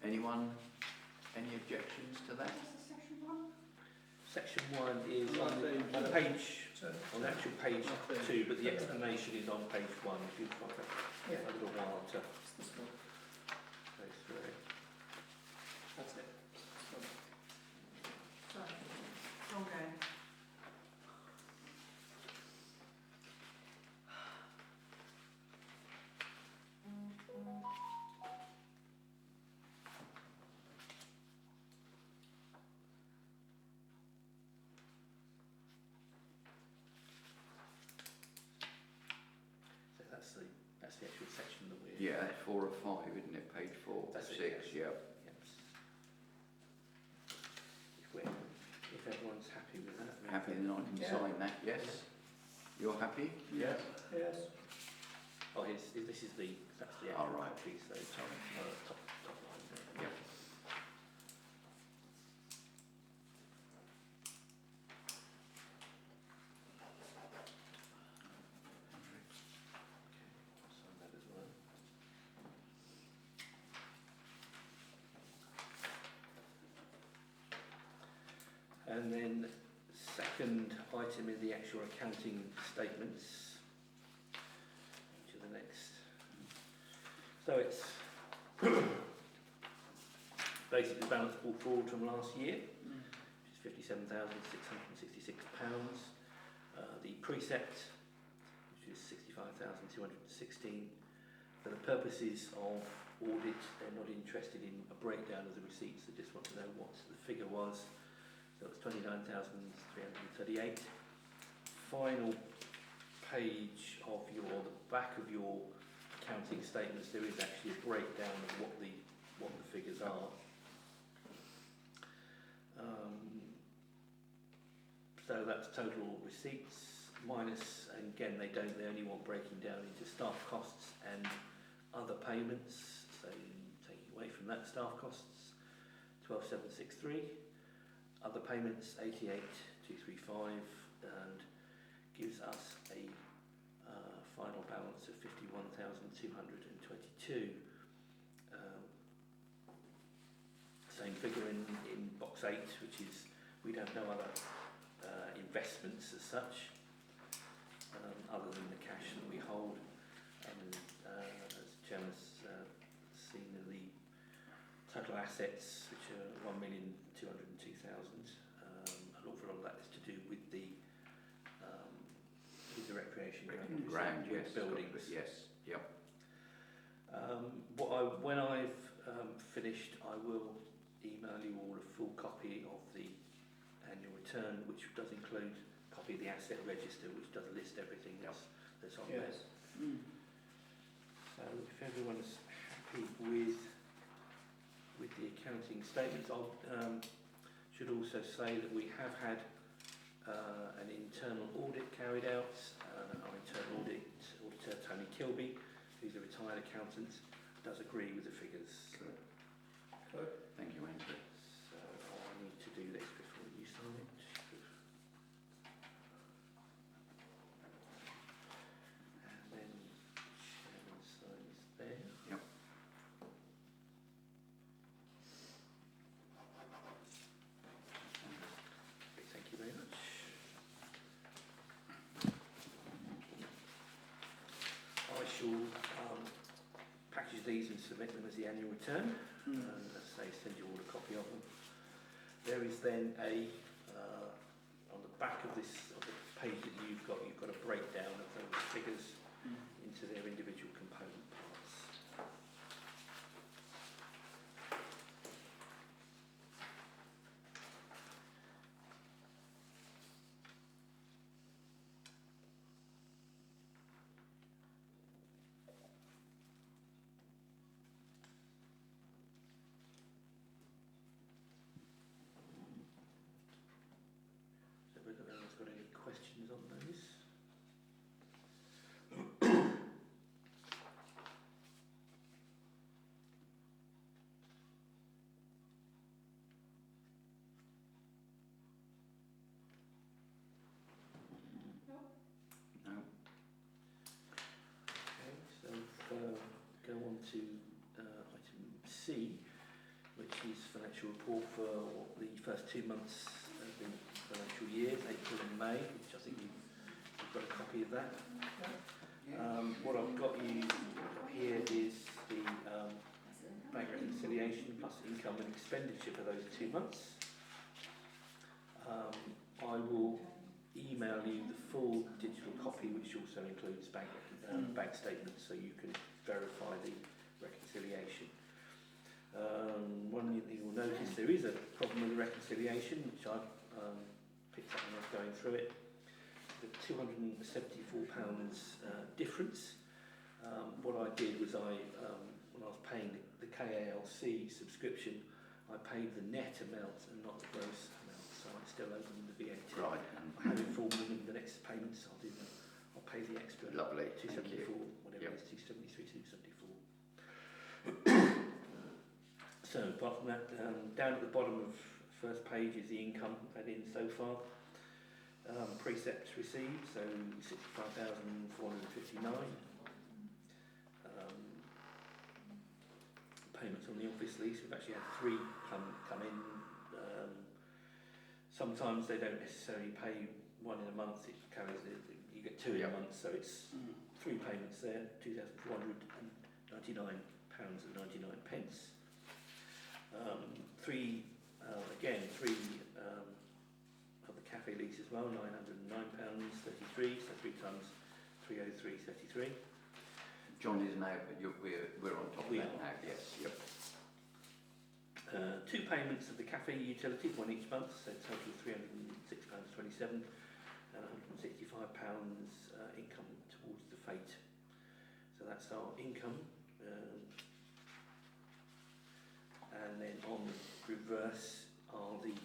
Anyone, any objections to that? Section 1 is on the actual page 2, but the explanation is on page 1. If you've got Yeah, a little while to it's this one. go through it. That's it. Sorry. Okay. Yeah, it's 4 or 5, isn't it? Page 4, That's it, 6, yeah. If everyone's happy with that. then- Happy then I can Yeah. sign that, yes? You're happy? Yes. Yes. Oh, this is that's the Oh, actual right. copy, so top line there. Yeah. I'll sign that as well. And then second item is the actual accounting statements, which are the next. So it's basically the balance brought forward from last year, which is £57,666. The precept, which is 65,216. For the purposes of audit, they're not interested in a breakdown of the receipts, they just want to know what the figure was. So it's 29,338. Final page of the back of your accounting statements, there is actually a breakdown of what the figures are. So that's total receipts minus, and again they only want breaking down into staff costs and other payments. So taking away from that, staff costs 12,763. Other payments 88,235, and gives us a final balance of 51,222. Same figure in box 8, which is we have no other investments as such, other than the cash that we hold. And as the Chairman's seen, the total assets, which are 1,202,000. An awful lot of that is to do with the recreation ground, Yes. buildings. Yes, yep. When I've finished, I will email you all a full copy of the annual return, which does include a copy of the asset register, which does list everything that's on there. Yes. So if everyone's happy with the accounting statements, I should also say that we have had an internal audit carried out. Our internal auditor, Tony Kilby, who's a retired accountant, does agree with the figures. Good. Thank you, Andrew. So I need to do this before you sign it. And then Chairman signs there. Yep. Okay, thank you very much. I shall package these and submit them as the annual return. And as I say, send you all a copy of them. There is then on the back of the page that you've got a breakdown of those figures into their individual component parts. So whether anyone's got any questions on those? No. Okay, so go on to item C, which is financial report for the first 2 months of the financial year, April and May, which I think you've got a copy of that. What I've got you here is the bank reconciliation plus income and expenditure for those 2 months. I will email you the full digital copy, which also includes bank statements, so you can verify the reconciliation. One thing you'll notice, there is a problem with the reconciliation, which I picked up when I was going through it. The £274 difference. What I did was when I was paying the KALC subscription, I paid the net amount and not the gross amount, so I still owe them the VAT. Right. I have informed them in the next payments, I'll pay the extra. Lovely. Thank you. 274, whatever Yep. it is, 273, 274. So apart from that, down at the bottom of the first page is the income added in so far. Precepts received, so 65,459. Payments on the office lease, we've actually had 3 come in. Sometimes they don't necessarily pay one in a month, it carries you get 2 in a month, so it's 3 payments there, £2,499.99. 3 of the cafe lease as well, £909.33, so 3 times 303.33. John is now, but we're on top of that now, yes. Yep. 2 payments of the cafe utilities, one each month, so total £306.27 and £165 income towards the fate. So that's our income. And then on the reverse are the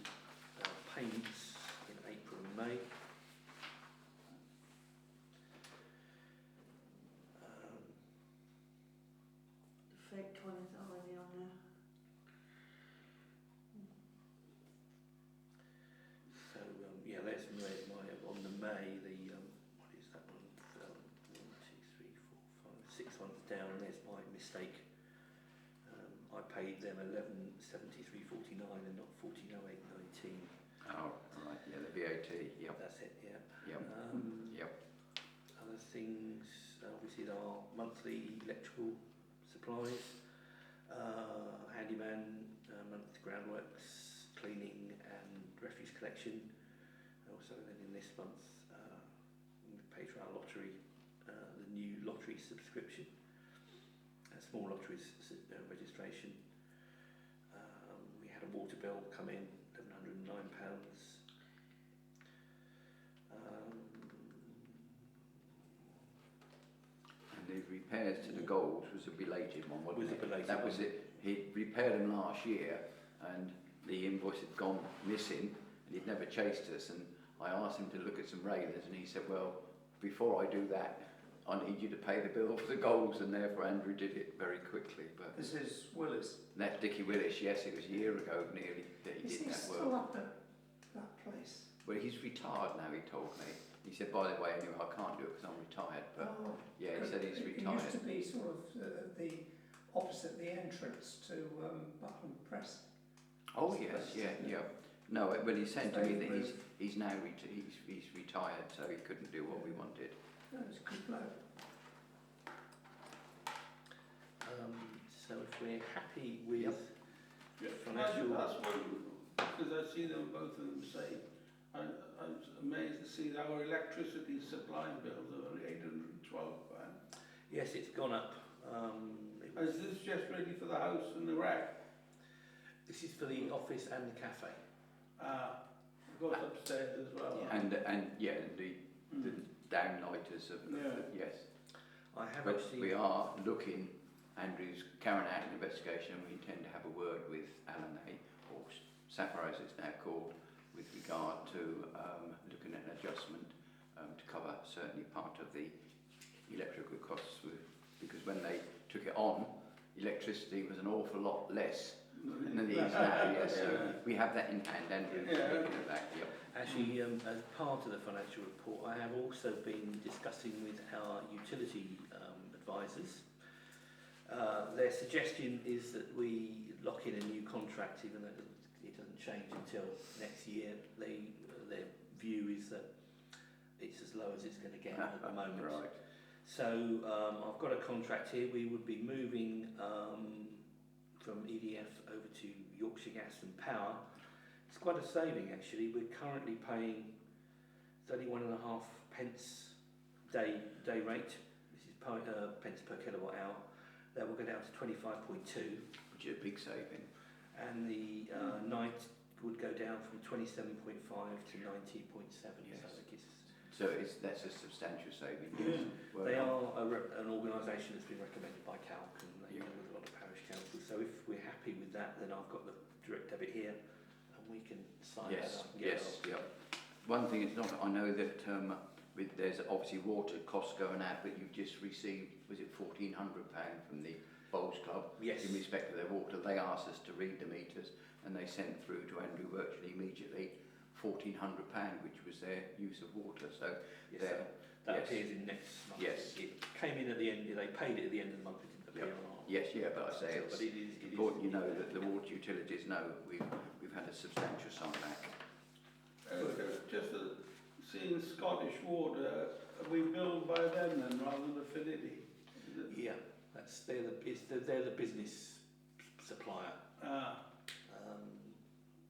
payments in April and May. The faked one is already on there. So there's my on the May, the what is that one? 1, 2, 3, 4, 5, 6 months down. There's my mistake. I paid them 1173.49 and not 1408.19. Oh, right. Yeah, the VAT. Yep. That's it. Yeah. Yep. Yep. Other things, obviously, there are monthly electrical supplies, handyman, monthly groundworks, cleaning and refuse collection. Also, then in this month, we paid for our lottery, the new lottery subscription, small lotteries registration. We had a water bill come in, £709. And the repairs to the goals was a belated one, wasn't it? That was it. He repaired them last year, and the invoice had gone missing, and he'd never chased us. And I asked him to look at some railers, and he said, "Well, before I do that, I need you to pay the bill for the goals," and therefore Andrew did it very quickly. But This is Willis. that's Dickie Willis. Yes, it was a year ago nearly that he Is did he that still work. up at that place? Well, he's retired now. He told me. He said, "By the way, anyway, I can't do it because I'm retired." But yeah, he said he's retired. It used to be sort of the opposite the entrance to Buckland Press. Oh yes, yeah. No, when he said to me that he's now he's retired, so he couldn't do what we wanted. No, it's a good bloke. So if we're happy with financial... That's one, because I see them, both of them say, I'm amazed to see that our electricity supply bills are only £812. Yes, it's gone up. Is this just ready for the house and the rec? This is for the office and the cafe. It goes upstairs as well. And the downlighters of yes. I have But actually. we are looking. Andrew's carrying out an investigation, and we intend to have a word with LNA, or Sapphire as it's now called, with regard to looking at an adjustment to cover certainly part of the electrical costs, because when they took it on, electricity was an awful lot less than it is now. Yes, so we have that in hand. Andrew's looking at that. Yep. Actually, as part of the financial report, I have also been discussing with our utility advisors. Their suggestion is that we lock in a new contract, even though it doesn't change until next year. Their view is that it's as low as it's going to get at the moment. Right. So I've got a contract here. We would be moving from EDF over to Yorkshire Gas and Power. It's quite a saving actually. We're currently paying 31.5 pence day rate. This is pence per kilowatt hour. That will go down to 25.2, which is a big saving. And the night would go down from 27.5 to 19.7. Yes. So I think it's So that's a substantial saving. Yeah. Well They done. are an organisation that's been recommended by Calc, and they Yeah. deal with a lot of parish councils. So if we're happy with that, then I've got the direct debit here, and we can sign that Yes, up and get yes, it off. yeah. One thing is not, I know that there's obviously water costs going out, but you've just received, was it £1,400 from the Bowls Club? Yes. In respect of their water. They asked us to read the meters, and they sent through to Andrew virtually immediately £1,400, which was their use of water. So Yes, they're, that yes. appears in next month. Yes. It came in at the end, they paid it at the end of the month, it didn't appear Yep. on our... yes, yeah, but I say it's But it is important you know that the water utilities know we've had a substantial sum back. Just seeing Scottish Water, are we billed by them then rather than Affinity? Yeah, they're the business supplier. Ah,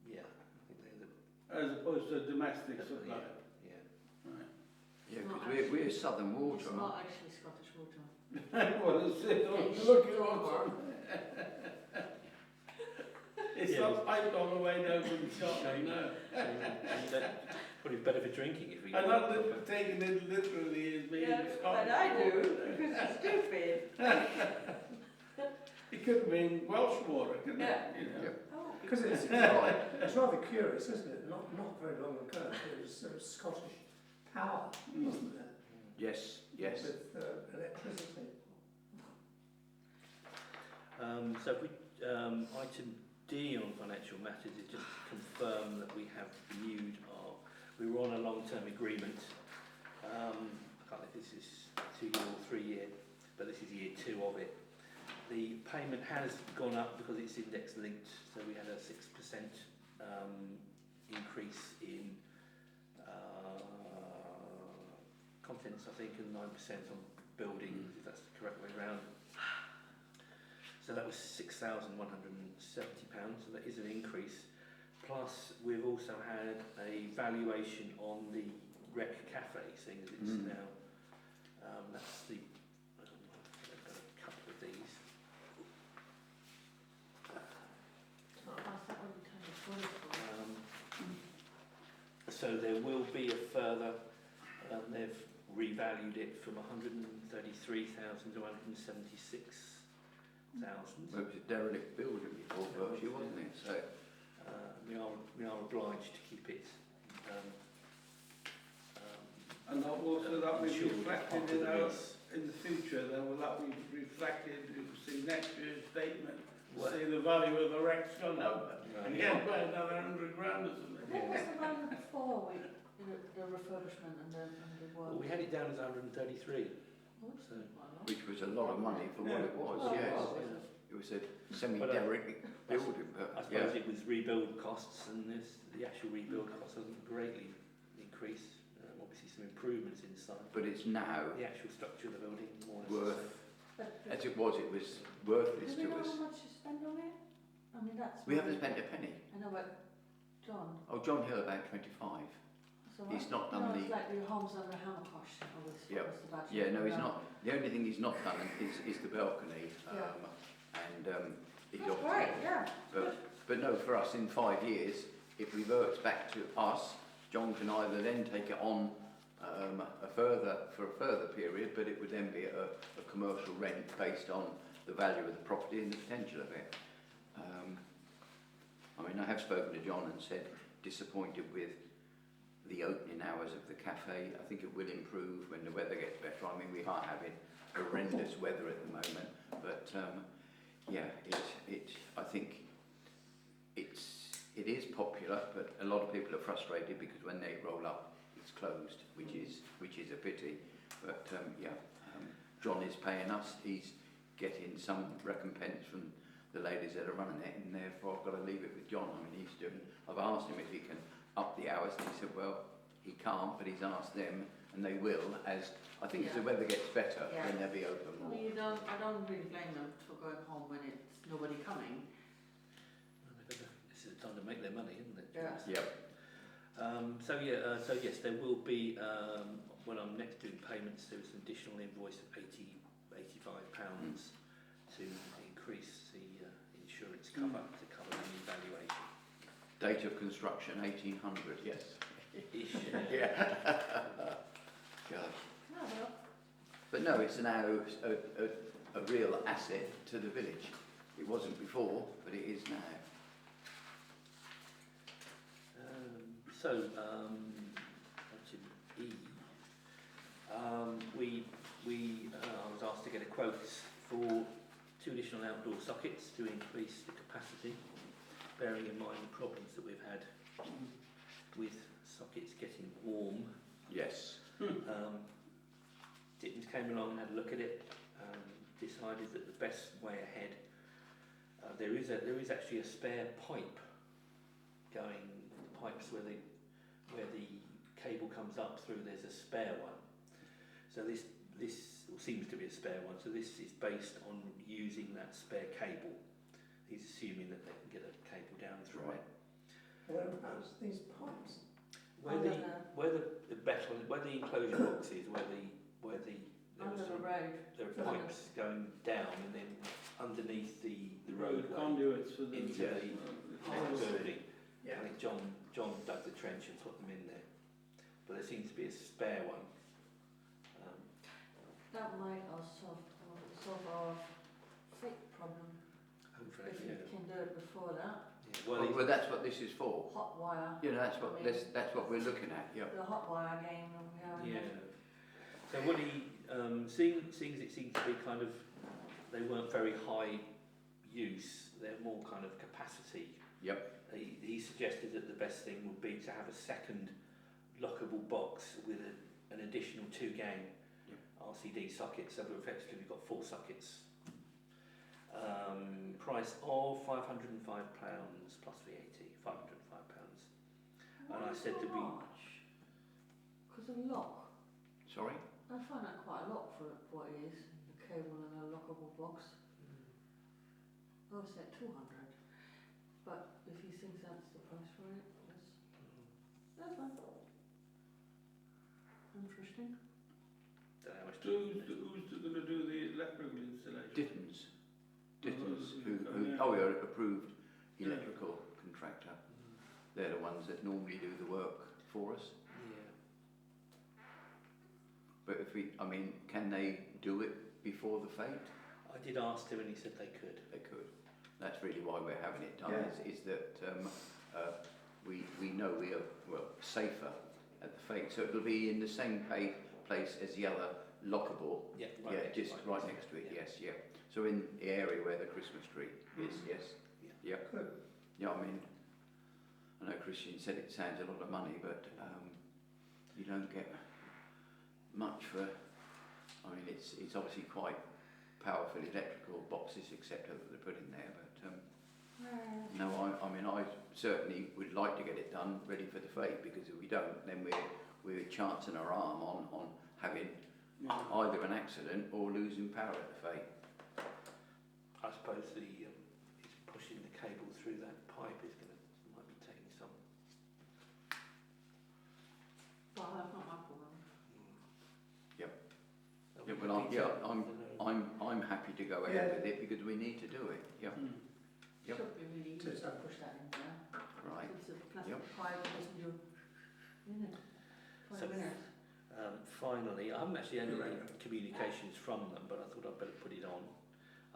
Yeah, I think they're the... as opposed to a domestic supplier. Yeah. Right. Yeah, It's not because we're Southern Water, It's aren't not actually Scottish Water. Well, it's It's look at Dover. what. It's Yeah, not piped all the way down from Scotland, no. And probably better for drinking if we... I'm not taking it literally as being Scottish. because it's stupid. It could have been Welsh water, couldn't Yeah. it? You know? Oh, Because it's rather curious, isn't it? Not very long ago, it was Scottish Power, wasn't it? Yes, yes. With electricity. So if we, item D on financial matters is just to confirm that we have renewed we were on a long-term agreement. I can't know if this is 2 year or 3 year, but this is year 2 of it. The payment has gone up because it's index linked, so we had a 6% increase in contents, I think, and 9% on buildings, if that's the correct way round. So that was £6,170, so that is an increase. Plus, we've also had a valuation on the Rec Cafe, seeing as it's now, that's the, I've got a couple of these. So there will be a further, they've revalued it from 133,000 to 176,000. Well, it was a derelict building before virtue, wasn't it? So We are obliged to keep it. And also that will be insured reflected after the lease. in the future, then will that be reflected, you see next year's statement, Well- see the value of the wreck's gone up, Right. and again by another 100 grand or something. What was the one before with the refurbishment and the work? Well, we had it down as 133. So, which was a lot of money for what it was. Well, Yes, well, it was a semi-derelict building, I but suppose yeah. it was rebuild costs, and the actual rebuild costs hasn't greatly increased. Obviously, some improvements inside. But it's now The actual structure of the building more or less worth, the as it was worthless Do we to know us. how much you spend on it? I mean, that's... We haven't spent a penny. I know, but John, Oh, John Hill about 25. so He's not done it's the- like the homes under Hammerkosh, obviously. Yep. was the budget. Yeah, no, he's not. The only thing he's not done is the balcony. Yeah. And he's That's obviously. great, yeah. But no, for us, in 5 years, it reverts back to us. John can either then take it on for a further period, but it would then be a commercial rent based on the value of the property and the potential of it. I mean, I have spoken to John and said, disappointed with the opening hours of the cafe. I think it will improve when the weather gets better. I mean, we are having horrendous weather at the moment, but yeah, I think it is popular, but a lot of people are frustrated because when they roll up, it's closed, which is a pity. But John is paying us. He's getting some recompense from the ladies that are running it, and therefore I've got to leave it with John. I mean, I've asked him if he can up the hours, and he said, well, he can't, but he's asked them, and they will, as I think as the weather gets better, Yeah. Mm. then they'll be open I more. mean, I don't really blame them for going home when it's nobody coming. This is the time to make their money, isn't it? Yeah. Yep. So yes, there will be, when I'm next doing payments, there is an additional invoice of £85 to increase the insurance cover to cover the valuation. Date of construction 1800. Yes. Ish. Yeah. But no, it's now a real asset to the village. It wasn't before, but it is now. Item E. I was asked to get a quote for 2 additional outdoor sockets to increase the capacity, bearing in mind the problems that we've had with sockets getting warm. Yes. Dickens came along and had a look at it, decided that the best way ahead, there is actually a spare pipe going, pipes where the cable comes up through, there's a spare one. So this seems to be a spare one, so this is based on using that spare cable. He's assuming that they can get a cable down through Right. it. Whereabouts these pipes? Where the enclosure box is, there Under the are road. pipes going down and then underneath the road roadway conduits for the into the next building. Yeah. I think John dug the trench and put them in there, but there seems to be a spare one. That might also solve our fake problem, Hopefully, if you can do it before that. Yeah. Well, that's what this is for. Hot wire. You know, that's what we're looking at. Yeah. The hot wire game and we have. Yeah. So what he, seeing as it seemed to be kind of, they weren't very high use, they're more kind of capacity. Yep. He suggested that the best thing would be to have a second lockable box with an additional 2 gang RCD sockets, so effectively we've got 4 sockets. Price of £505 plus VAT, £505. And I said to be... Because a lock. Sorry? I find that quite a lot for what it is, a cable and a lockable box. I was at 200. But if he thinks that's the price for it, that's fine. Interesting. Don't know how much Who's going to do the electrical installation? Dittons, who yeah. are approved electrical contractor. They're the ones that normally do the work for us. Yeah. But can they do it before the fete? I did ask him and he said they could. They could. That's really why we're having it done. Yeah. Is that we know we are safer at the fete, so it'll be in the same place as the other lockable. Yeah. Just right next to it. Yeah. Yes. Yeah. So in the area where the Christmas tree is. Yes. Yeah. Yeah. Good. Yeah. I know Christian said it sounds a lot of money, but you don't get much for. It's obviously quite powerful electrical boxes, etc. that they put in there, but no, I certainly would like to get it done ready for the fete, because if we don't, then we're chancing our arm on having either an accident or losing power at the fete. I suppose it's pushing the cable through that pipe might be taking some. Well, that's not my problem. Yep. Yeah, I'm happy to go ahead with it because we need to do it. Yeah. Yep. Should be really easy to push that in there. Right. It's a plastic Yep. pipe that doesn't do, 20 minutes. Finally, I haven't actually had any communications from them, but I thought I'd better put it on.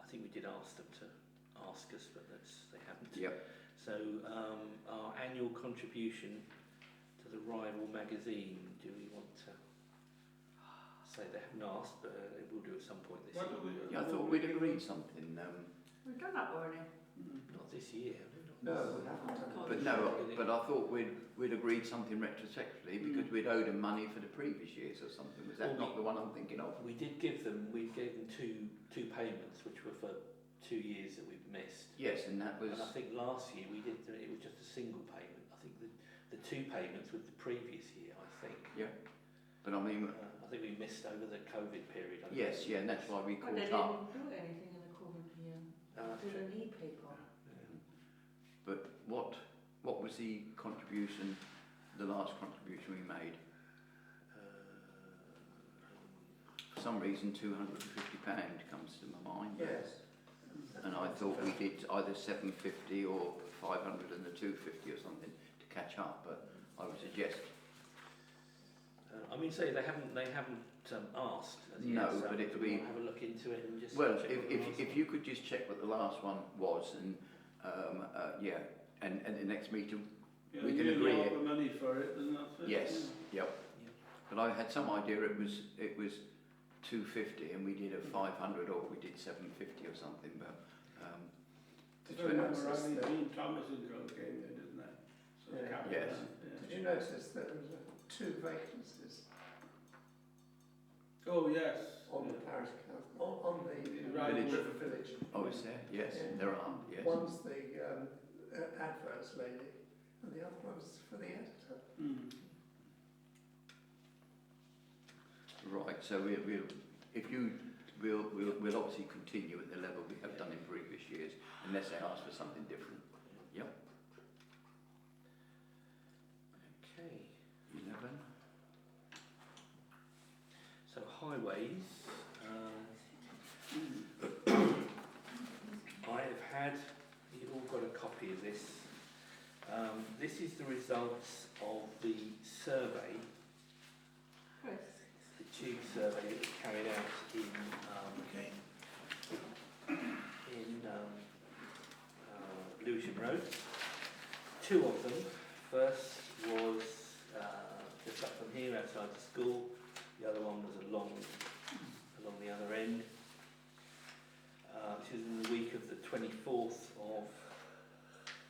I think we did ask them to ask us, but they haven't. Yep. So our annual contribution to the Rival magazine, do we want to say they haven't asked, but they will do at some point this year? Yeah, I thought we'd agreed something. We've done that already. Not this year. No, But I thought we'd agreed something retrospectively because we'd owed them money for the previous years or something. Was that not the one I'm thinking of? We gave them two payments, which were for 2 years that we've missed. Yes, and that was. And I think last year it was just a single payment. I think the 2 payments was the previous year, I think. Yeah. But I think we missed over the COVID period. Yes, yeah, and that's why we But caught they up. didn't do anything in the COVID year. Uh, They did an e-paper. But what was the contribution, the last contribution we made? For some reason, £250 comes to my mind. Yes. And I thought we did either 750 or 500 and the 250 or something to catch up. But I would suggest. mean, say they haven't asked as yet, No, so but it'll we be- wanna have a look into it and just Well, check what the last if one- you could just check what the last one was, and yeah, and at the next meeting, Yeah, we can you agree know it. the money for it, and that's it. Yes, yep. Yeah. But I had some idea it was 250, and we did a 500, or we did 750 or something. But If Did I you remember notice rightly, that? Dean Thomas and Co came there, didn't they? So the Yeah. capital Yes. land, yeah. Did you notice that there was two vacancies Oh, yes. on the parish council, on the Right. River Village? oh, is there? Yes, Yeah. there are. Yes. One's the adverts lady, and the other one's for the editor. Mm. Right. So we'll obviously continue at the level we have done in previous years, unless they ask for something different. Yep. Okay. 11. So highways. I have had. You've all got a copy of this. This is the results of the survey, Chris. the tube survey that was carried out in Lewisham Road. Two of them. First was just up from here outside the school. The other one was along the other end. This was in the week of the 24th of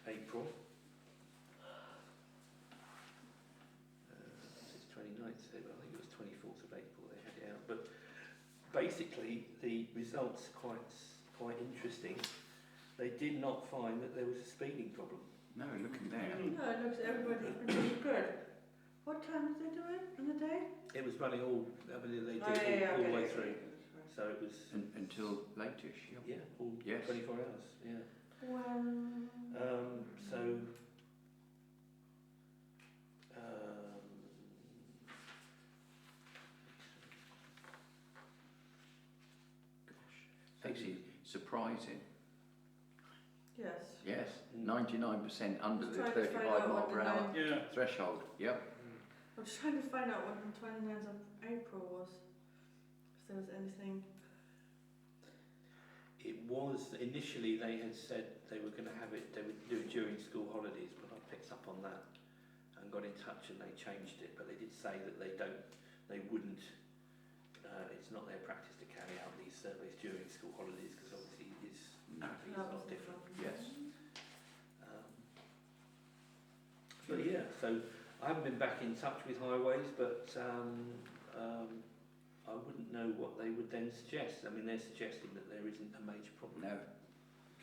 April. It's 29th, so I think it was 24th of April they had it out. But basically, the results are quite interesting. They did not find that there was a speeding problem. No, looking there. No, it looks everybody pretty good. What time did they do it in the day? It was running all. I mean, they did Oh, yeah, all the okay, way okay, through. okay. So it was. Until late-ish. Yep. Yeah, all Yes. 24 hours. Yeah. Well, So. Actually, surprising. yes. Yes, 99% under Just the trying to find 35 out mile what per the hour nine- Yeah. threshold. Yep. I was trying to find out what the 29th of April was. If there was anything. It was initially they had said they were going to have it. They would do it during school holidays, but I picked up on that and got in touch, and they changed it. But they did say that they wouldn't. It's not their practice to carry out these surveys during school holidays because obviously it's No. it's not different. Yes. But yeah, so I haven't been back in touch with highways, but I wouldn't know what they would then suggest. I mean, they're suggesting that there isn't a major problem. No.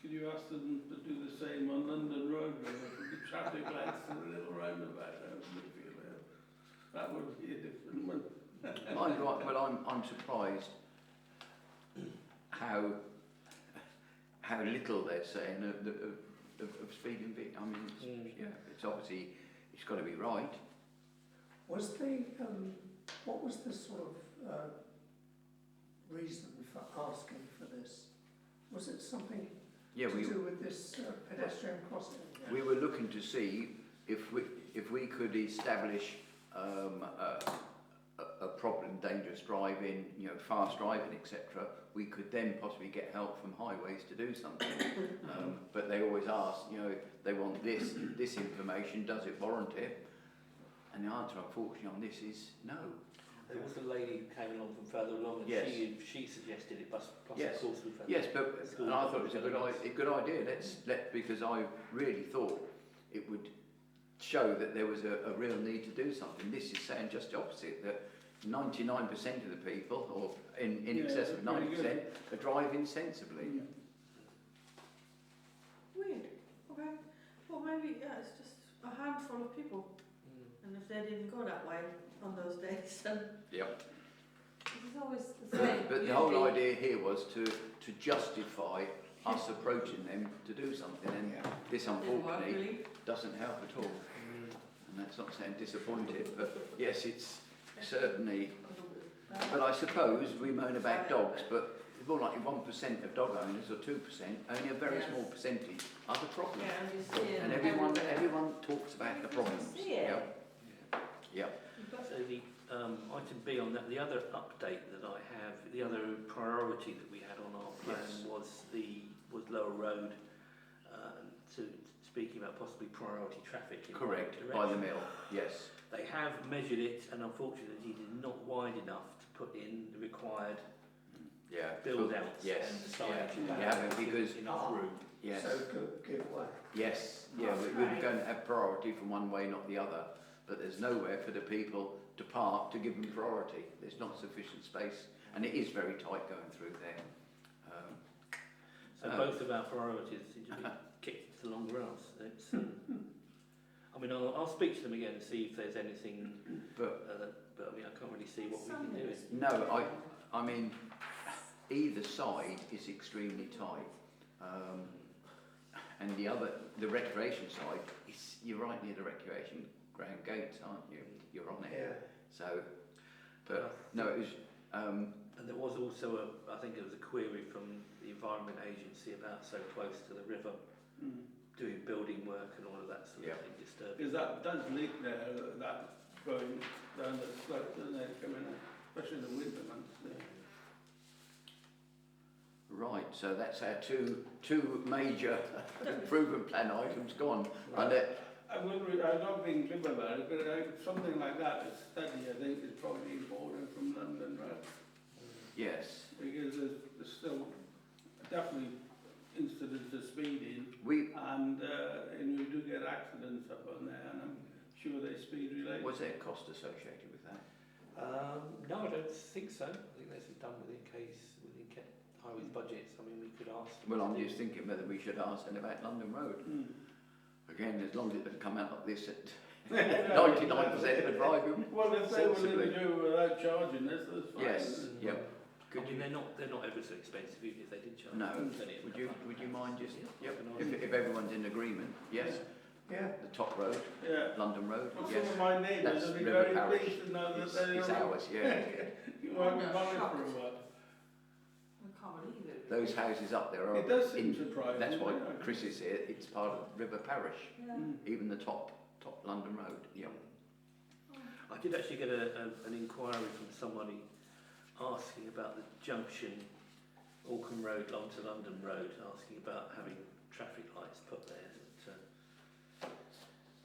Could you ask them to do the same on London Road, where they put the traffic lights and a little roundabout out in the field there? That would be a different one. But I'm surprised how little they're saying of speeding. I mean, yeah, it's obviously it's got to be right. Was the what was the sort of reason for asking for this? Was it something Yeah, to we do with this pedestrian crossing? we were looking to see if we could establish a problem, dangerous driving, fast driving, etc. We could then possibly get help from highways to do something. But they always ask, they want this information. Does it warrant it? And the answer, unfortunately, on this is no. There was a lady who came along from further along, and Yes. she suggested it. Plus Yes. of course, we've had Yes, but school and I thought it was a holidays. good idea. Let's because I really thought it would show that there was a real need to do something. This is saying just the opposite, that 99% of the people, or in excess of 90%, are driving sensibly. Weird. Okay. Well, maybe, yeah, it's just a handful of people. And if they didn't go that way on those days, then Yep. It's always the same. But the whole idea here was to justify us approaching them to do something, and this Didn't work, unfortunately really. doesn't help at all. And that's not saying disappointed, but yes, it's certainly. But I suppose we moan about dogs, but it's more likely 1% of dog owners or 2%, only a very Yes. small percentage are the problem. Yeah, and you see it And everyone talks about the problems. See it. Yep. So the item B on that, the other update that I have, the other priority that we had on our plan Yes. was Lower Road, speaking about possibly priority traffic in Correct, that by the direction. mill, yes. They have measured it, and unfortunately it is not wide enough to put in the required Yeah. build outs Yes, and the signage and yeah, that, because- enough room. Yes, So give way. yes, yeah, we're going to have priority from one way, not the other, but there's nowhere for the people to park to give them priority. There's not sufficient space, and it is very tight going through there. So both of our priorities seem to be kicked to the long grass. It's, I mean, I'll speak to them again and see if there's anything, but I mean, I can't really see what we can do. No, I mean, either side is extremely tight. And the recreation side, you're right near the recreation ground gates, aren't you? You're on it. Yeah. So, but no, it was. And there was also I think it was a query from the Environment Agency about so close to the river, doing building work and all of that sort of thing, disturbing. Because that does leak there, that going down the slope, doesn't it, coming in, especially in the winter months there. Right, so that's our two major improvement plan items gone. Right. I'm not being glib about it, but something like that, a study, I think, is probably important from London, right? Yes. Because there's still definitely incidents of speeding, We and we do get accidents up on there, and I'm sure they speed related. was there a cost associated with that? No, I don't think so. I think this is done within highways budgets. I mean, we could ask. Well, I'm just thinking whether we should ask them about London Road. Again, as long as it doesn't come out like this at 99% of the driving. Well, if they were to do without charging this, that's fine. Yes, yep. I mean, they're not ever so expensive, even if they did charge. No. Plenty of Would you mind just? Yeah. Yep. If everyone's in agreement, yes. Yeah. The top road, Yeah. London Road, Well, yes. some of my neighbours That's will be River very Parish. pleased to know that It's they're ours, yeah. you won't be I'm money shocked. for a while. I can't believe it. Those houses up there are. It does seem surprising. That's why doesn't it? Chris is here. It's part of River Parish, Yeah. even the top London Road. Yeah. I did actually get an inquiry from somebody asking about the junction, Auckland Road, to London Road, asking about having traffic lights put there. But,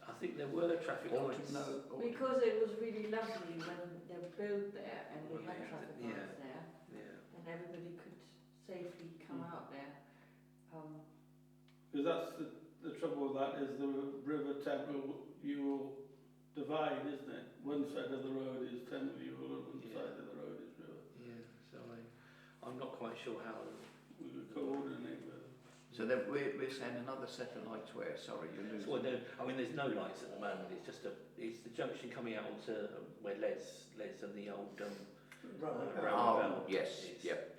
I think there were traffic lights. Because it was really lovely when they were built there and we had traffic Yeah. lights there, Yeah. and everybody could safely come out there. Because that's the trouble with that is the River Temple Ewell divide, isn't it? One side of the road is Temple Ewell and one side of the road is River. Yeah, so I'm not quite sure how. We would coordinate with them. So then we're saying another set of lights where? Sorry, you're losing. Well, no, I mean, there's no lights at the moment. It's just it's the junction coming out onto where Les and the old roundabout. Yes. is. Yep.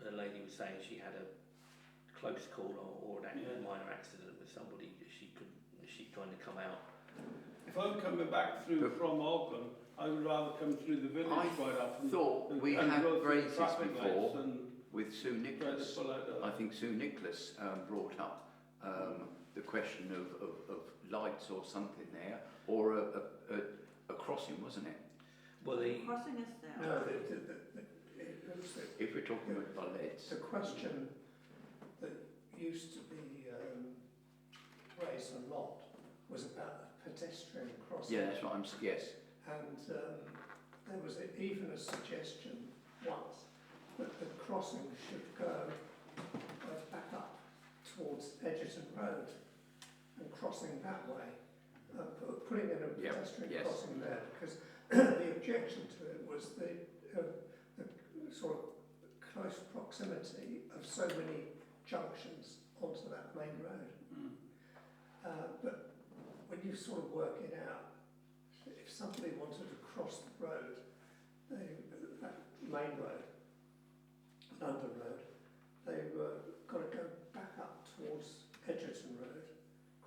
The lady was saying she had a close call or a minor accident with somebody. She trying to come out. If I'm coming back through from Auckland, I would rather come through the village I quite often. thought we and had go through raised this traffic before lights and with Sue try to Nicholas. pull out I think Sue Nicholas brought up the question of lights or something there, or a crossing, wasn't it? Well, the Crossing is there. No, it was If we're talking about lights. the question that used to be raised a lot was about the pedestrian crossing. Yeah, that's what yes. And there was even a suggestion once that the crossing should go back up towards Edgerton Road and crossing that way, putting in a pedestrian crossing there, because the objection to it was the sort of close proximity of so many junctions onto that main road. But when you sort of work it out, if somebody wanted to cross the road, that main road, London Road, they were got to go back up towards Edgerton Road,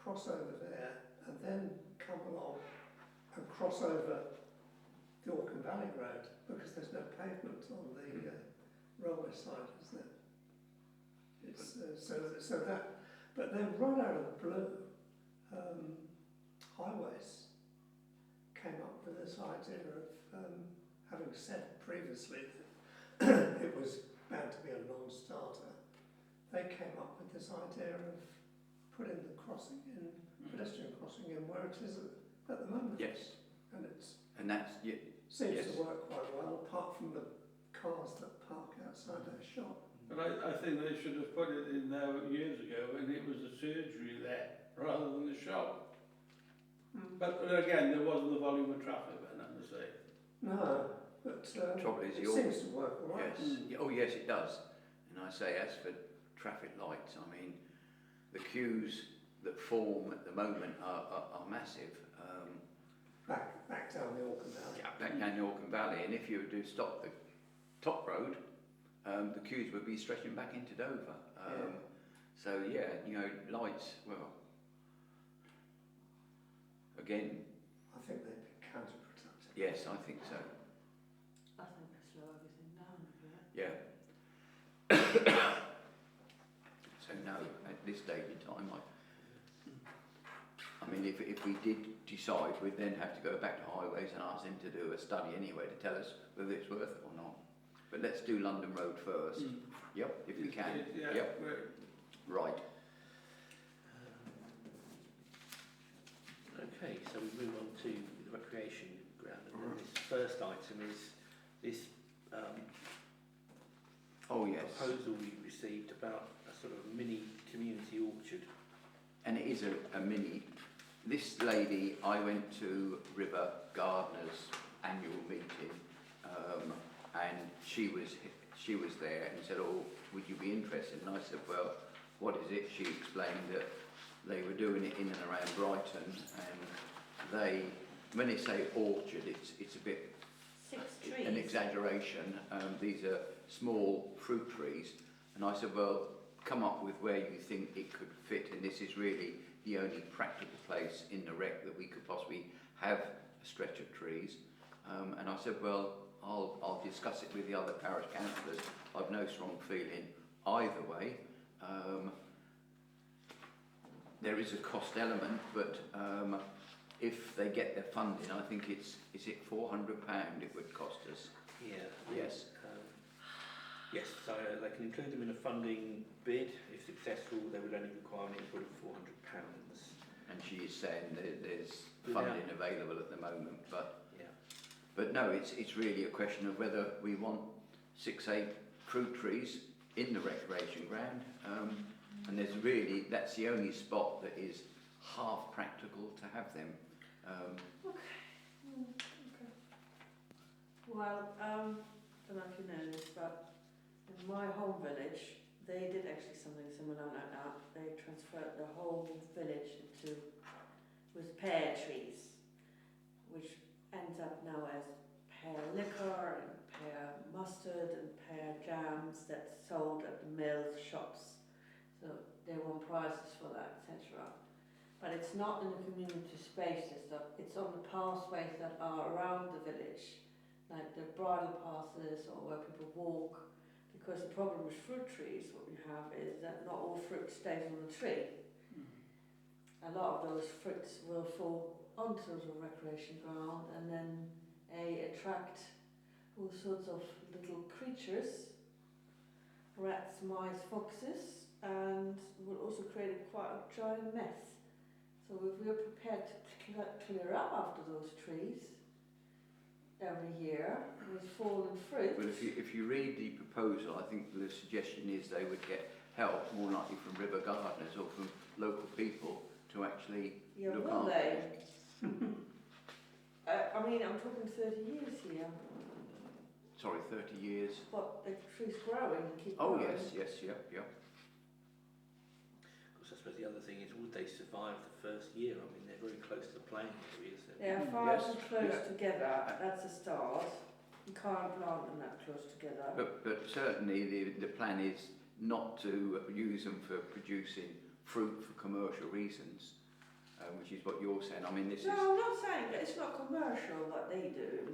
cross over there, and then come along and cross over the Auckland Valley Road, because there's no pavement on the railway side, is there? It's so that, but then right out of the blue, highways came up this idea of having said previously that it was bound to be a non-starter. They came up with this idea of putting the crossing in, pedestrian crossing in where it is at the moment. Yes. And it's And that's, seems yes. to work quite well, apart from the cars that park outside their shop. But I think they should have put it in there years ago when it was a surgery there rather than a shop. But again, there wasn't the volume of traffic then, I must say. No, but Trouble is it you're- seems to work all right. Yes. Oh, yes, it does. And I say, as for traffic lights, I mean, the queues that form at the moment are massive. Back down the Orkham Valley. Back down the Orkham Valley, and if you were to stop the top road, the queues would be stretching back into Dover. So yeah, you know, lights. Well, again, I think they'd be counterproductive. yes, I think so. I think they slow everything down a bit. Yeah. So no, at this stage in time, I mean, if we did decide, we'd then have to go back to highways and ask them to do a study anyway to tell us whether it's worth it or not. But let's do London Road first. Yep, if we can. Yeah, Yep. Right. Okay, so we move on to the recreation ground. And this first item is this Oh yes. proposal we received about a sort of mini community orchard. And it is a mini. This lady, I went to River Gardeners annual meeting, and she was there and said, "Oh, would you be interested?" And I said, "Well, what is it?" She explained that they were doing it in and around Brighton, and when they say orchard, it's a bit 6 trees. an exaggeration. These are small fruit trees, and I said, "Well, come up with where you think it could fit, and this is really the only practical place in the rec that we could possibly have a stretch of trees." And I said, "Well, I'll discuss it with the other parish councillors. I've no strong feeling either way. There is a cost element, but if they get their funding, I think is it £400 it would cost us." Yeah. Yes. Yes, so they can include them in a funding bid. If successful, they would only require an input of £400. And she is saying that there's funding available at the moment, but Yeah. but no, it's really a question of whether we want 6-8 fruit trees in the recreation ground, and that's the only spot that is half practical to have them. Well, I don't know if you know this, but in my home village, they did actually something similar like that. They transferred the whole village with pear trees, which ends up now as pear liquor and pear mustard and pear jams that's sold at the mills shops. So they won prizes for that, etc. But it's not in the community spaces, it's on the pathways that are around the village, like the bridle paths or where people walk. Because the problem with fruit trees, what we have is that not all fruit stays on the tree. A lot of those fruits will fall onto the recreation ground and then attract all sorts of little creatures, rats, mice, foxes, and will also create quite a giant mess. So if we are prepared to clear up after those trees every year with fallen fruit. But if you read the proposal, I think the suggestion is they would get help, more likely from River Gardeners or from local people, to actually look will after they? it. I mean, I'm talking 30 years here, Sorry, 30 years. but the tree's growing and keep Oh growing. yes, yep. Of course, I suppose the other thing is, would they survive the first year? I mean, they're very close to the playing areas. They are far Yes, too close yeah. together, that's a start. You can't plant them that close together. But certainly the plan is not to use them for producing fruit for commercial reasons, which is what you're saying. I mean, this No, is... I'm not saying that it's not commercial what they do.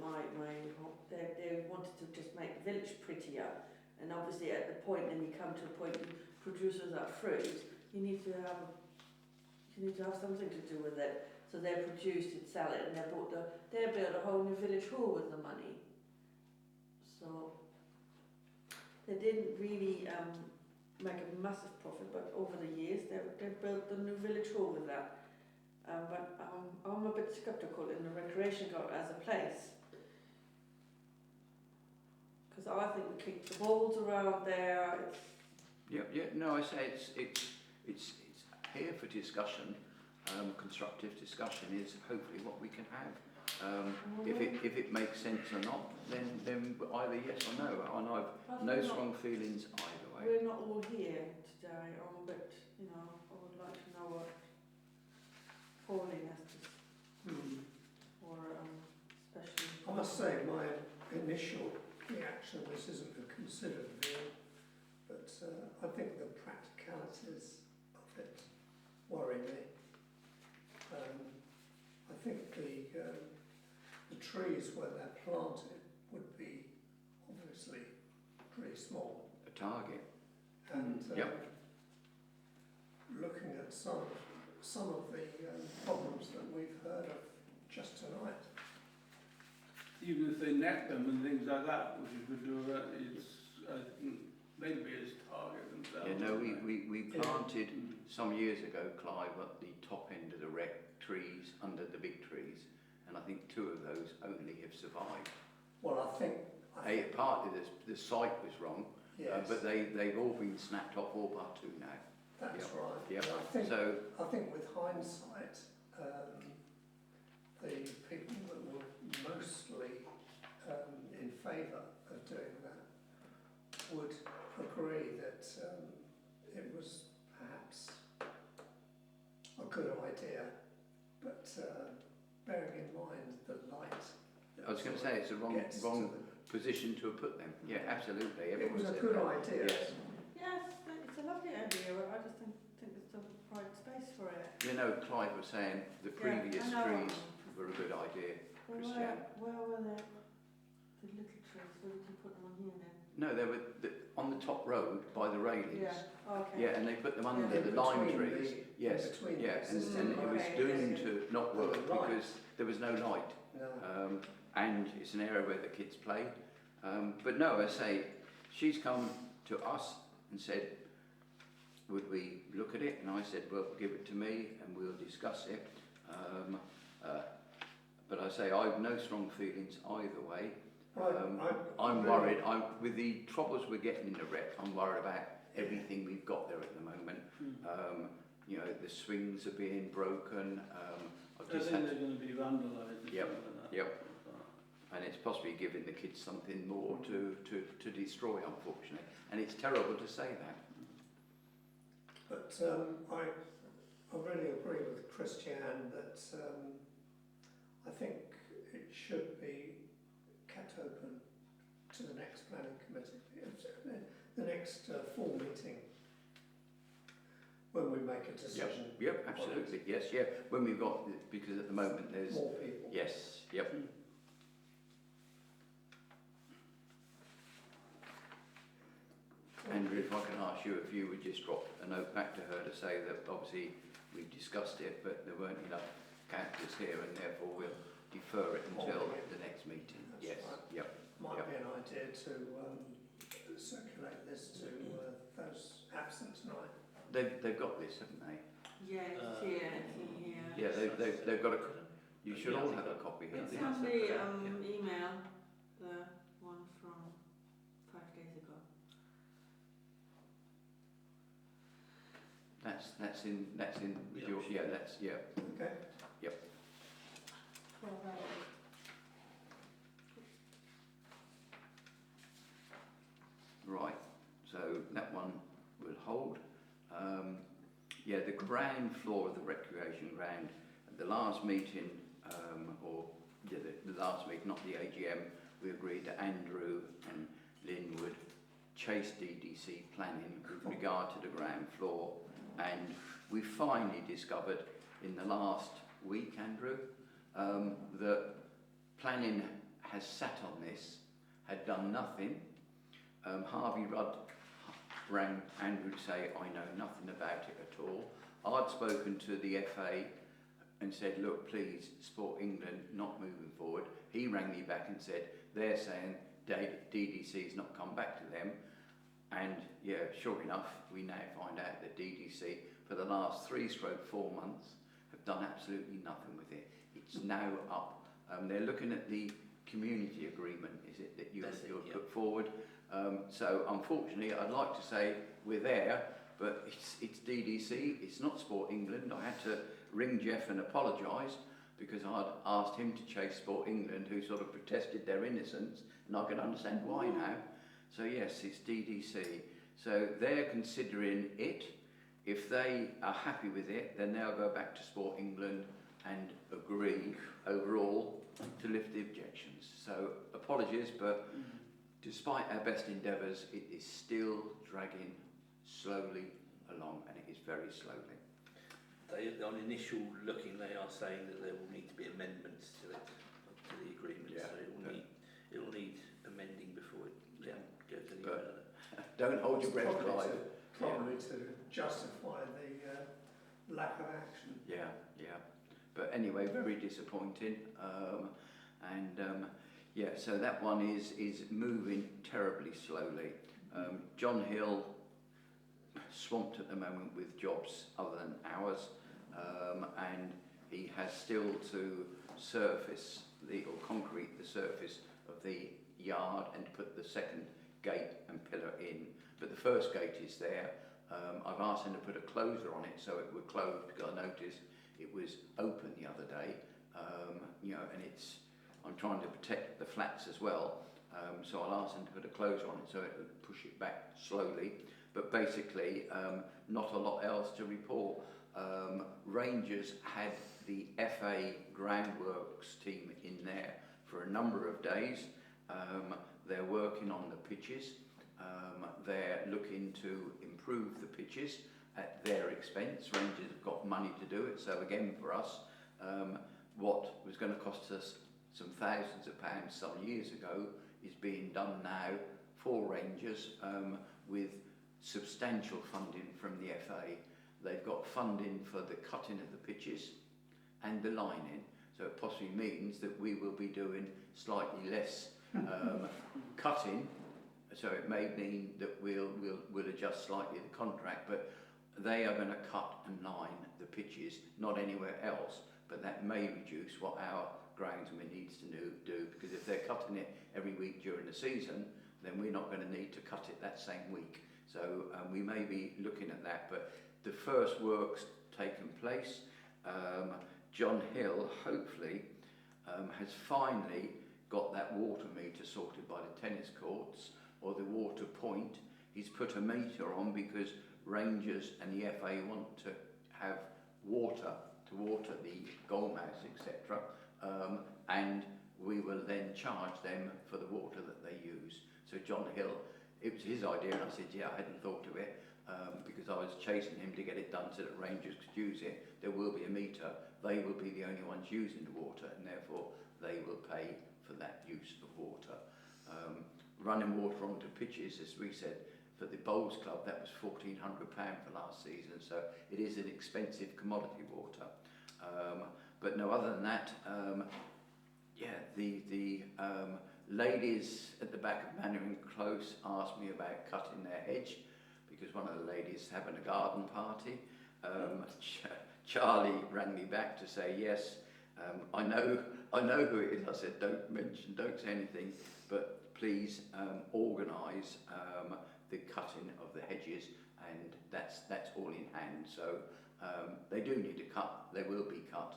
They wanted to just make the village prettier, and obviously at the point when you come to a point you produce that fruit, you need to have something to do with it. so they produce it, sell it, and they built a whole new village hall with the money. So they didn't really make a massive profit, but over the years they built the new village hall with that. But I'm a bit sceptical in the recreation ground as a place, because I think we kick the balls around there. No, I say it's here for discussion. Constructive discussion is hopefully what we can have. If it makes sense or not, then either yes or no. And I've no strong feelings either way. We're not all here today. I'm a bit, I would like to know what Pauline has to say, or especially. I must say, my initial reaction, this isn't a considered view, but I think the practicalities of it worry me. I think the trees where they're planted would be obviously pretty small. A target. And Yep. looking at some of the problems that we've heard of just tonight. Even if they net them and things like that, which you could do, they'd be as target themselves. Yeah, no, we planted some years ago, Clive, at the top end of the wreck, trees under the big trees, and I think 2 of those only have survived. Well, I think Partly the site was wrong, yes, but they've all been snapped off, all but 2 now. that's Yep. right. Yep. And So I think with hindsight, the people that were mostly in favour of doing that would agree that it was perhaps a good idea, but bearing in mind the light. I was going to say it's a wrong position to have put them. Yeah, absolutely. It was Everyone a said good that. idea. Yes. Yes, it's a lovely idea. I just think it's the right space for it. Clive was saying the previous I know. trees were a good idea, Christian. Where were they? The little trees. Where did you put them on here then? No, they were on the top road by the railings. Yeah. Okay. Yeah, and they put them under Yeah. the lime trees. Yes. Between Yeah, the and existing it was Okay. doomed to not work And the light. because there was no light. No. And it's an area where the kids play. But no, I say, she's come to us and said, would we look at it? And I said, well, give it to me and we'll discuss it. But I say, I've no strong feelings either way. I'm worried. With the troubles we're getting in the wreck, I'm worried about everything we've got there at the moment. The swings are being broken. I think they're going to be vandalised. Yep. And it's possibly giving the kids something more to destroy, unfortunately. And it's terrible to say that. But I really agree with Christiane that I think it should be kept open to the next planning committee, the next full meeting, when we make a decision. Yep, absolutely. Yes, yeah. When we've got, because at the moment there's more people. Yes, yep. Andrew, if I can ask you if you would just drop a note back to her to say that obviously we've discussed it, but there weren't enough councillors here, and therefore we'll defer it until the next meeting. That's Yes, right. yep. Might be an idea to circulate this to those absent tonight. They've got this, haven't they? Yeah, it's here. It's in here. Yeah, they've got a. You should all have a copy. It's haven't on you? the email, the one from 5 days ago. That's in with your Okay. Yep. 12 hours. Right, so that one will hold. The ground floor of the recreation ground, at the last meeting, the last meeting, not the AGM, we agreed that Andrew and Lynn would chase DDC planning with regard to the ground floor, and we finally discovered in the last week, Andrew, that planning has sat on this, had done nothing. Harvey Rudd rang Andrew to say, I know nothing about it at all. I'd spoken to the FA and said, look, please, Sport England not moving forward. He rang me back and said, they're saying DDC's not come back to them. And yeah, sure enough, we now find out that DDC, for the last 3/4 months, have done absolutely nothing with it. It's now up. They're looking at the community agreement, is it, that you've put forward. So unfortunately, I'd like to say we're there, but it's DDC, it's not Sport England. I had to ring Jeff and apologise because I'd asked him to chase Sport England, who sort of protested their innocence, and I can understand why now. So yes, it's DDC. So they're considering it. If they are happy with it, then they'll go back to Sport England and agree overall to lift the objections. So apologies, but despite our best endeavours, it is still dragging slowly along, and it is very slowly. On initial looking, they are saying that there will need to be amendments to it, to the agreement. Yeah, so it will need amending before it goes any But further. don't hold your breath, Clive. Probably to justify the lack of action. Yeah. But anyway, very disappointing. Yeah, so that one is moving terribly slowly. John Hill, swamped at the moment with jobs other than ours, and he has still to surface or concrete the surface of the yard and put the second gate and pillar in. But the first gate is there. I've asked him to put a closer on it so it would close, because I noticed it was open the other day, and I'm trying to protect the flats as well, so I'll ask him to put a closer on it so it would push it back slowly. But basically, not a lot else to report. Rangers had the FA groundworks team in there for a number of days. They're working on the pitches. They're looking to improve the pitches at their expense. Rangers have got money to do it. So again, for us, what was going to cost us some thousands of pounds some years ago is being done now for Rangers with substantial funding from the FA. They've got funding for the cutting of the pitches and the lining, so it possibly means that we will be doing slightly less cutting, so it may mean that we'll adjust slightly the contract, but they are going to cut and line the pitches, not anywhere else, but that may reduce what our groundsman needs to do, because if they're cutting it every week during the season, then we're not going to need to cut it that same week. So we may be looking at that, but the first work's taken place. John Hill, hopefully, has finally got that water meter sorted by the tennis courts, or the water point. He's put a meter on because Rangers and the FA want to have water to water the goalmouths, etc. And we will then charge them for the water that they use. So John Hill, it was his idea, and I said, yeah, I hadn't thought of it, because I was chasing him to get it done so that Rangers could use it. There will be a meter. They will be the only ones using the water, and therefore they will pay for that use of water. Running water onto pitches, as we said, for the Bowls Club, that was £1,400 for last season, so it is an expensive commodity water. But no, other than that, the ladies at the back of Mannering Close asked me about cutting their hedge, because one of the ladies having a garden party. Charlie rang me back to say, yes, I know who it is. I said, don't say anything, but please organise the cutting of the hedges, and that's all in hand. So they do need to cut, they will be cut.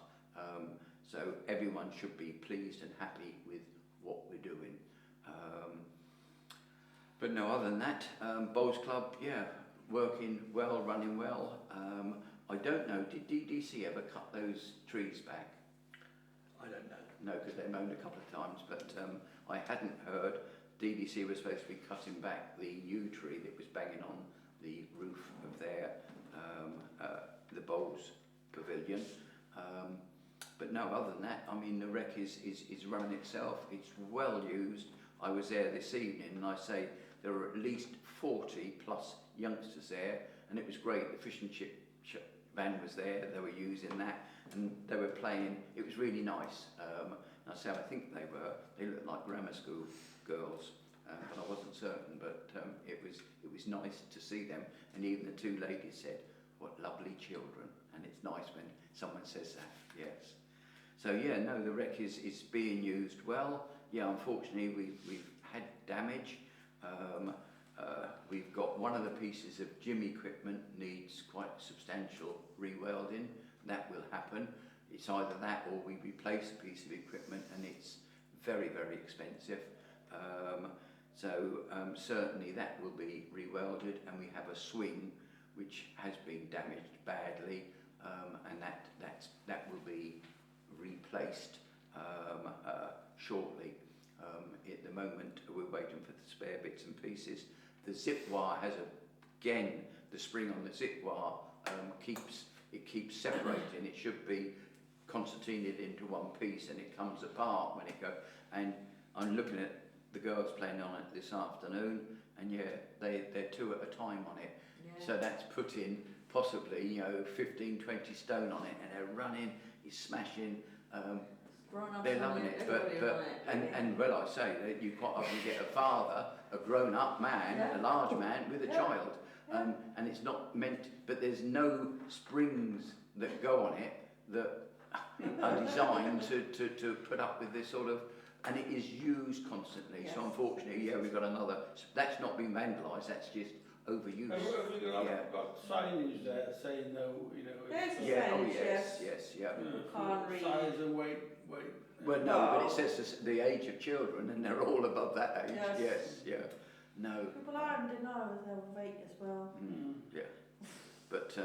So everyone should be pleased and happy with what we're doing. But no, other than that, Bowls Club, working well, running well. I don't know, did DDC ever cut those trees back? I don't know. No, because they moaned a couple of times, but I hadn't heard. DDC was supposed to be cutting back the yew tree that was banging on the roof of their the Bowls Pavilion. But no, other than that, I mean, the wreck is running itself. It's well used. I was there this evening, and I say there were at least 40 plus youngsters there, and it was great. The fish and chip van was there. They were using that. and they were playing. It was really nice. And I think they looked like grammar school girls, but I wasn't certain. But it was nice to see them, and even the two ladies said, "What lovely children," and it's nice when someone says that. Yes. So yeah, no, the wreck is being used well. Yeah, unfortunately we've had damage. We've got one of the pieces of gym equipment needs quite substantial re-welding. That will happen. It's either that or we replace a piece of equipment, and it's very, very expensive. Certainly that will be re-welded, and we have a swing which has been damaged badly, and that will be replaced shortly. At the moment we're waiting for the spare bits and pieces. The zip wire has the spring on the zip wire keeps separating. It should be concertinaed into one piece, and it comes apart when it goes. And I'm looking at the girls playing on it this afternoon, and yeah, they're two at a time on it. Yeah. So that's putting possibly 15, 20 stone on it, and they're running, it's smashing. They're loving it, and well, I say that you quite often get a father, a grown-up man, a large man with a child, and it's not meant. But there's no springs that go on it that are designed to put up with this sort of, and it is used constantly. So unfortunately, we've got another. That's not been vandalised. That's just overuse. I've got signage there saying no, There's it's, the Yeah. Oh signage, yes. Yeah. Can't read. size and weight. Well, no, but it says the age of children, and they're all above that age. Yes. Yeah. No. People are in denial of their weight as well. Yeah. But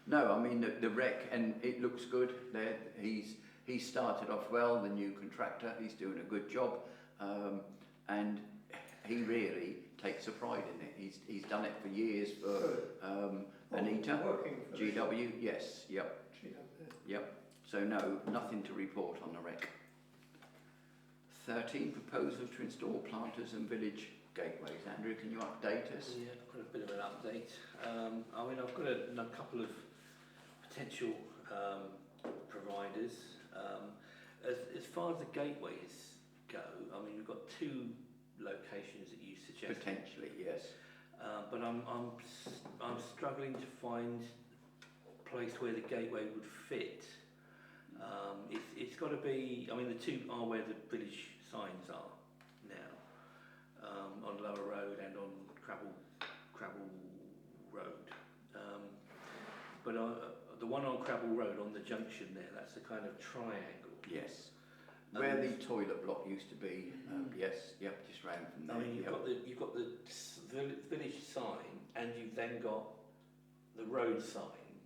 no, I mean the wreck, and it looks good. There, he's started off well. The new contractor, he's doing a good job, and he really takes a pride in it. He's done it for years for Anita. GW. Yes. Yep. Yep. So no, nothing to report on the wreck. 13 proposals to install planters and village gateways. Andrew, can you update us? Yeah, I've got a bit of an update. I've got a couple of potential providers. As far as the gateways go, we've got two locations that you suggest. Potentially, yes. But I'm struggling to find a place where the gateway would fit. It's got to be. The two are where the village signs are now, on Lower Road and on Crabble Road. But the one on Crabble Road, on the junction there, that's the kind of triangle. Yes. Where the toilet block used to be. Yes. Yep. Just round from there. You've got the village sign, and you've then got the road sign,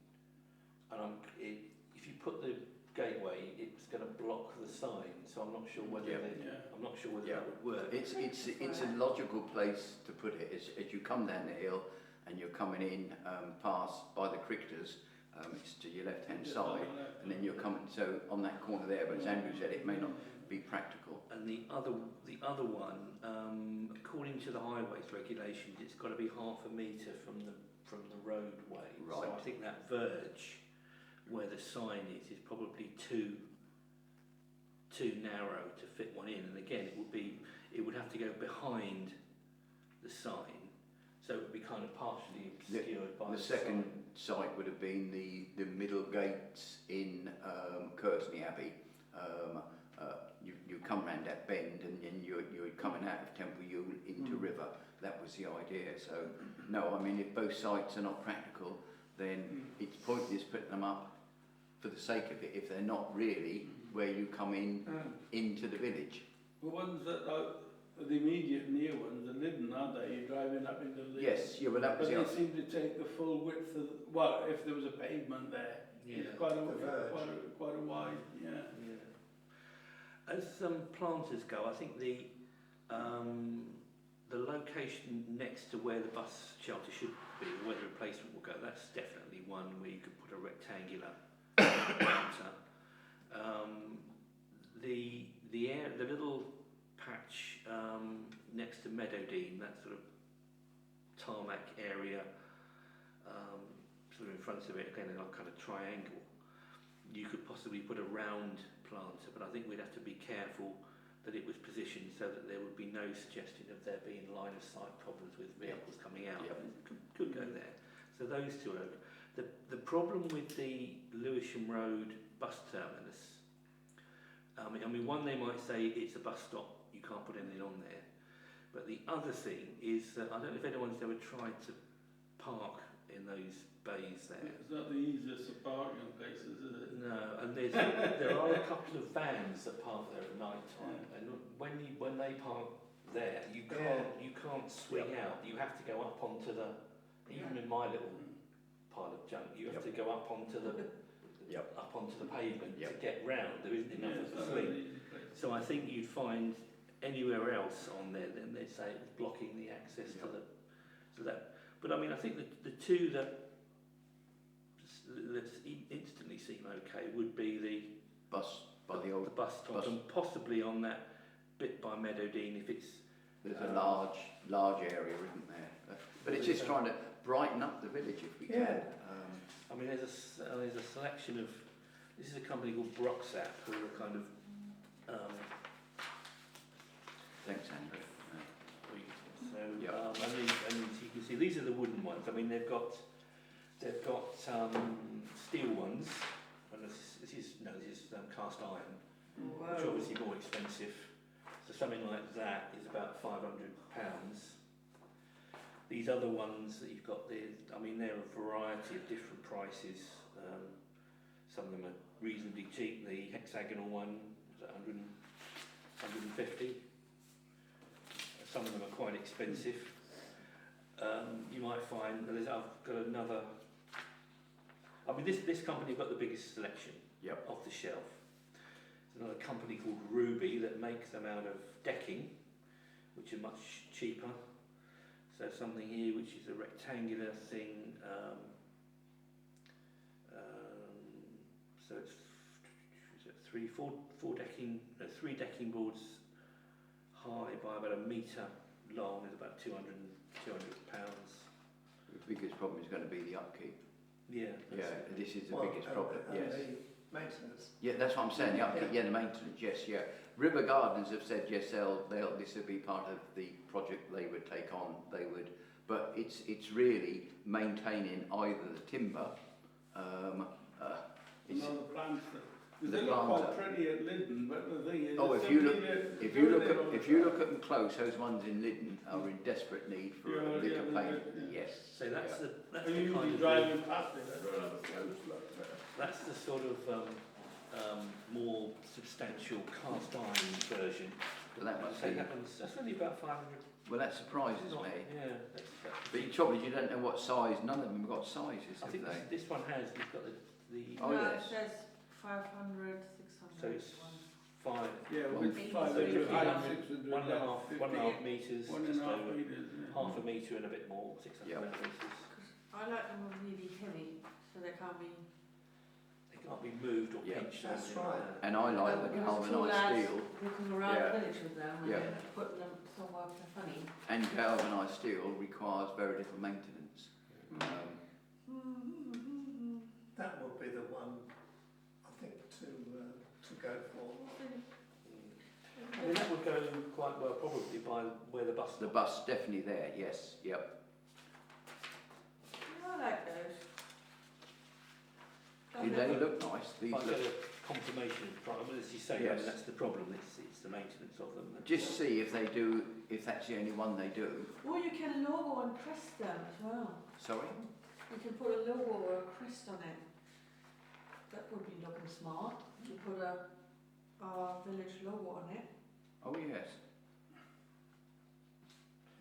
and if you put the gateway, it's going to block the sign. So I'm not sure whether that would work. It's a logical place to put it. As you come down the hill and you're coming in past by the cricketers, it's to your left hand side, and then you're coming on that corner there. But as Andrew said, it may not be practical. And the other one, according to the highways regulations, it's got to be half a metre from the roadway. Right. So I think that verge where the sign is probably too narrow to fit one in, and again it would have to go behind the sign, so it would be kind of partially obscured by the second sign. site would have been the middle gates in Kersney Abbey. You come round that bend, and then you're coming out of Temple Ewell into River. That was the idea. So no, if both sites are not practical, then it's pointless putting them up for the sake of it if they're not really where you come into the village. The ones that are the immediate near ones are Liddon, aren't they? You're driving up into Liddon. Yes, yeah, well that was but they seem to take the full width of, if there was a pavement there, it's quite a wide, As planters go, I think the location next to where the bus shelter should be, where the replacement will go, that's definitely one where you could put a rectangular planter. The little patch next to Meadowdean, that sort of tarmac area, sort of in front of it, again, a kind of triangle. you could possibly put a round planter, but I think we'd have to be careful that it was positioned so that there would be no suggestion of there being line of sight problems with vehicles coming out. Yep. It could go there. So those two are okay. The problem with the Lewisham Road bus terminus, I mean, one, they might say it's a bus stop, you can't put anything on there. But the other thing is that I don't know if anyone's ever tried to park in those bays there. It's not the easiest of parking places, is it? No, and there are a couple of vans that park there at night time, and when they park there, you can't swing out. You have to go up onto the, even in my little pile of junk, you have to go up onto the pavement to get round. There isn't enough of a swing. So I think you'd find anywhere else on there, then they'd say it's blocking the access to that. But I mean, I think the two that instantly seem okay would be the bus by the old bus stop, and possibly on that bit by Meadowdean if it's. There's a large area, isn't there? But it's just trying to brighten up the village if we can. I mean, there's a selection of. This is a company called Broxap, who are kind of. Thanks, Andrew. So, and you can see these are the wooden ones. I mean, they've got steel ones, and this is cast iron, which are obviously more expensive. So something like that is about £500. These other ones that you've got there, I mean, they're a variety of different prices. Some of them are reasonably cheap. The hexagonal one is 150. Some of them are quite expensive. You might find I've got another. I mean, this company have got the biggest selection off the shelf. There's another company called Ruby that makes them out of decking, which are much cheaper. So something here which is a rectangular thing. So it's three decking boards high by about a metre long, is about £200. The biggest problem is going to be the upkeep. This is the biggest problem. And the maintenance. Yeah, that's what I'm saying. The upkeep, the maintenance. Yes, River Gardens have said yes, this would be part of the project they would take on. But it's really maintaining either the timber. The plants. They look quite pretty at Lyddon, but the thing is, if you look at them close, those ones in Lyddon are in desperate need for a lick of paint. Yes. So that's the kind of driving past it. I don't have a close look. That's the sort of more substantial cast iron version. But that must So be. that's only about 500. Well, that surprises me. Yeah. But you trouble is you don't know what size. None of them have got sizes, I have think they? this one has. It's got the. Oh, no, yes. it says 500, 600. So it's 5. Yeah, Well, with 500, 600, 1.5 metres, just 1.5 over metres. half a metre and a bit more, 600 millimetres. I like them really heavy, so they can't be. They can't be moved or pinched. That's or right. anything like that. And I like the galvanised steel. Walking around the village with them and Yeah. putting them somewhere funny. And galvanised steel requires very little maintenance. That would be the one, I think, to go for. I mean, that would go quite well probably by where the bus The bus definitely there. Yes. Yep. I like those. They look nice. These If I look. get a confirmation of price, well, as you say, I Yes. mean, that's the problem, it's the maintenance of them. Just see if they do. If that's the only one they do. Or you can logo and crest them as well. Sorry. You can put a logo or a crest on it. That would be looking smart. You put a village logo on it. Oh yes.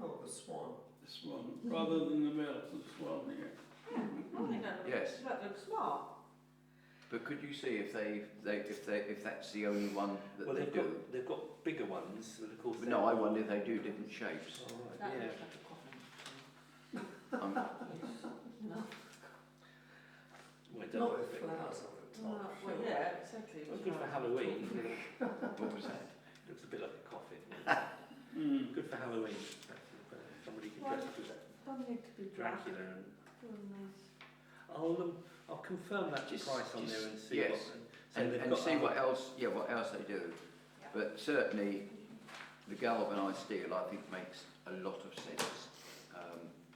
Oh, the swan. The swan, rather than the mill, the swan, yeah. Yeah, I think that looks smart. But could you see if that's the only one that Well, they do? they've got bigger ones, but of course. But no, I wonder if they do different shapes. Oh, right, That yeah. looks like a coffin. No. Well, it Not does. with flowers on the top. Well, yeah, exactly. Well, good for Halloween. What was that? Looks a bit like a coffin. Mm. Good for Halloween. Somebody can dress up as Don't need to be black. Dracula. And Oh, nice. I'll confirm that price on there and see yes. what. they've and got see other- what else they do. Yeah. But certainly, the galvanised steel, I think, makes a lot of sense.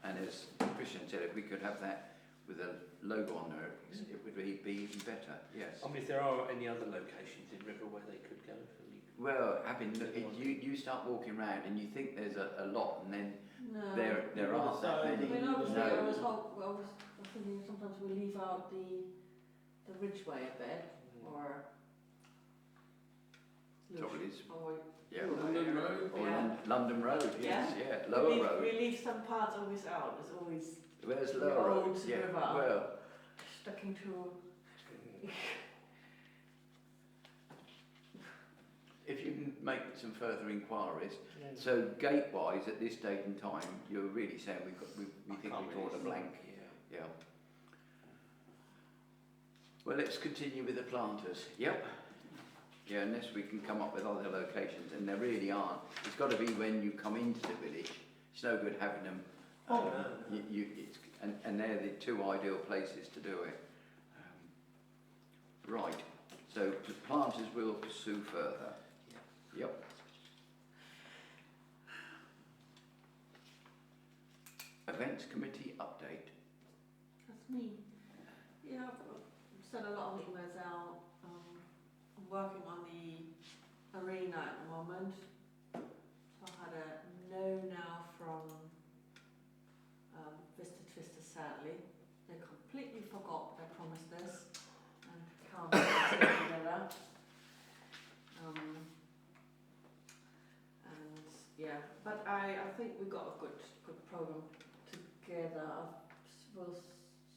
And as Christian said, if we could have that with a logo on there, it would be even better, yes. I mean, if there are any other locations in River where they could go for you. Well, you start walking around and you think there's a lot, and then No. there aren't that I many. mean, obviously, No. I was thinking sometimes we leave out the Ridgeway a bit, or Trouble is, or yeah. London Road. Or Yeah. London Road, yes, yeah, Lower we Road. leave some parts always out. It's always Where's the Lower Road? old Yeah, river. well, sticking to. if you can make some further inquiries. So gate-wise, at this date and time, you're really saying we think we've drawn a blank. Yeah. Yeah. Well, let's continue with the planters. Yep. Yeah, unless we can come up with other locations, and there really aren't. It's got to be when you come into the village. It's no good having them. And they're the two ideal places to do it. Right. So the planters will pursue further. Yep. Events committee update. That's me. Yeah, I've sent a lot of emails out. I'm working on the arena at the moment. So I had a no now from Vista Twister, sadly. They completely forgot they promised this and can't put it together. And yeah, but I think we got a good programme together. We'll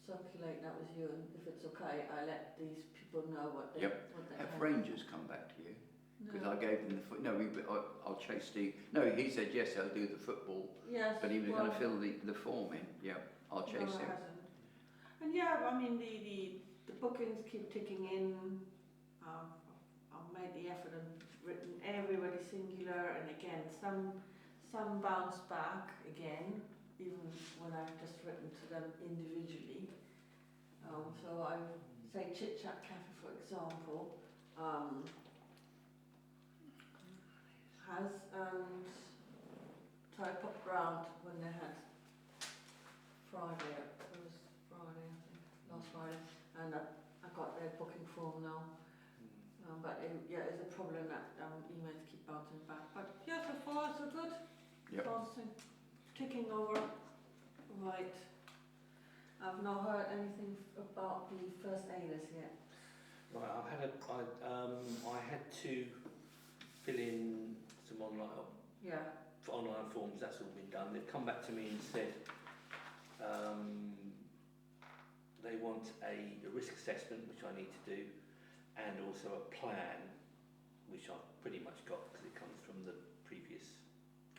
circulate that with you, and if it's okay, I let these people know what they what they Have have. Rangers come back to you? Because No. I gave them the foot. No, I'll chase Steve. No, he said yes, they'll do the football, Yes, but he was well, going to fill the form in. Yeah, I'll chase no, it him. hasn't. And yeah, I mean the bookings keep ticking in. I've made the effort and written everybody singular, and again some bounce back again, even when I've just written to them individually. So I say Chit Chat Cafe, for example, has, and so I popped round when they had Friday, it was Friday I think, last Friday, and I got their booking form now. But it's a problem that emails keep bouncing back. But yeah, so far so good. Yep. Bouncing, ticking over. Right. I've not heard anything about the first aiders yet. Right, I had to fill in some online forms. That's all been done. They've come back to me and said they want a risk assessment, which I need to do, and also a plan, which I've pretty much got because it comes from the previous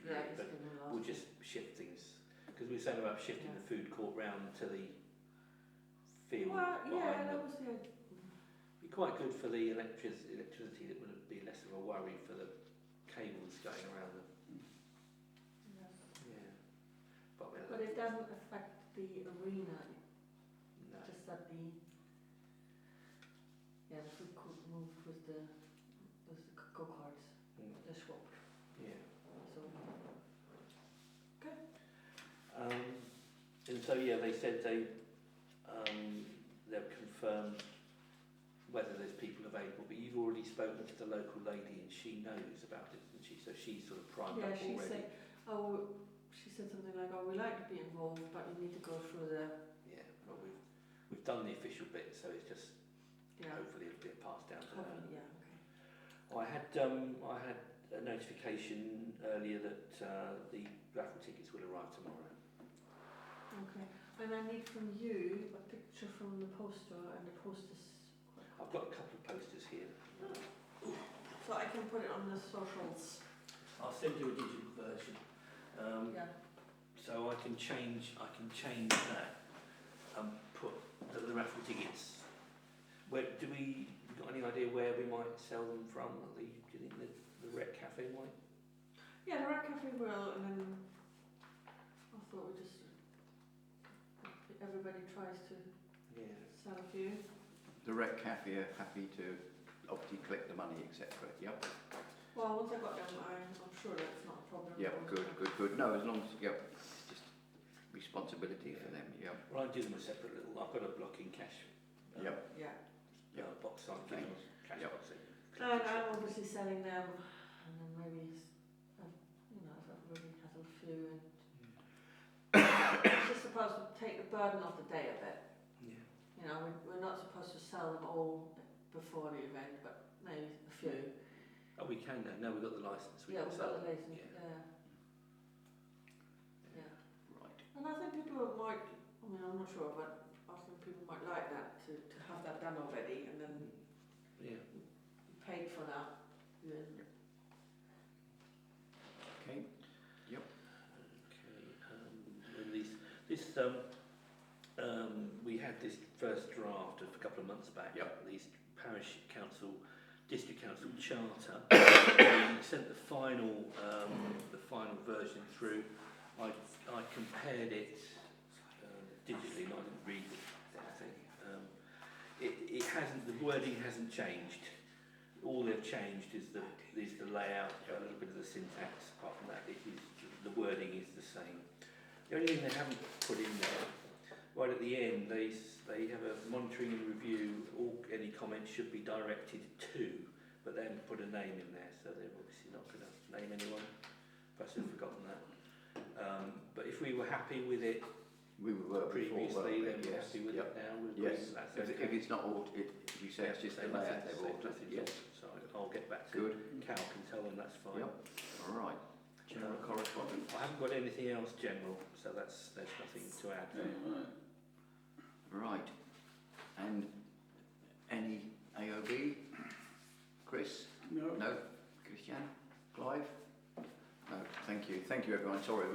year. But we'll just shift things, because we were saying about shifting the food court round to the field. Well, yeah, behind that them. was the. Be quite good for the electricity. That would be less of a worry for the cables going around them. Yeah. But it doesn't affect the arena. No. Just that the food court moved with the go-karts. They swapped. Yeah. So okay. And so yeah, they said they've confirmed whether there's people available. But you've already spoken to the local lady, and she knows about it, and so she's sort of primed up She already. she said something like, "Oh, we like to be involved, but you need to go through the." Yeah, but we've done the official bit, so it's just hopefully it'll get passed down to her. Yeah. Okay. I had a notification earlier that the raffle tickets will arrive tomorrow. Okay. And I need from you a picture from the poster, and the poster's. I've got a couple of posters here. So I can put it on the socials. I'll send you a digital version. So I can change that and put the raffle tickets. Where do we got any idea where we might sell them from? Do you think the Rec Cafe might? Yeah, the Red Cafe will, and then I thought we just everybody tries to sell a few. The Rec Cafe are happy to obviously collect the money, etc. Yep. Well, once I got them, I'm sure that's not a problem. Yep. Good. No, as long as it's just responsibility for them. Yep. Well, I do them a separate little. I've got a blocking cash. Yep. Yeah. Box on Okay. cash Yep. box. And I'm obviously selling them, and then maybe, if everybody has a few, and it's just supposed to take the burden off the day a bit. Yeah. You know, we're not supposed to sell them all before the event, but maybe a few. Oh, we can now. Now we've got the license. We Yeah, can we've sell got the them. license, yeah. Right. And I think people might, I'm not sure, but I think people might like that, to have that done already, and then Yeah. you paid for that. Then. Okay. Okay, and we had this first draft a couple of months back. Yep. These parish council, district council charter. We sent the final version through. I compared it digitally, and I didn't read anything. It hasn't. The wording hasn't changed. All they've changed is the layout, a little bit of the syntax. Apart from that, the wording is the same. The only thing they haven't put in there, right at the end, they have a monitoring and review. Any comments should be directed to, but they haven't put a name in there, so they're obviously not going to name anyone. Perhaps they've forgotten that. But if we were happy with it We were previously, then we're yes. happy with Yep. it now. We'll agree Yes. that's If okay. it's not if you say it's just the layout, they've altered. Yes. So I'll get back to Good. Cal, can tell them that's fine. Yep. All right. General correspondence. I haven't got anything else general, so there's nothing to add. Right. And any AOB? Chris? No. No. Christian? Clive? No. Thank you. Thank you, everyone. Sorry.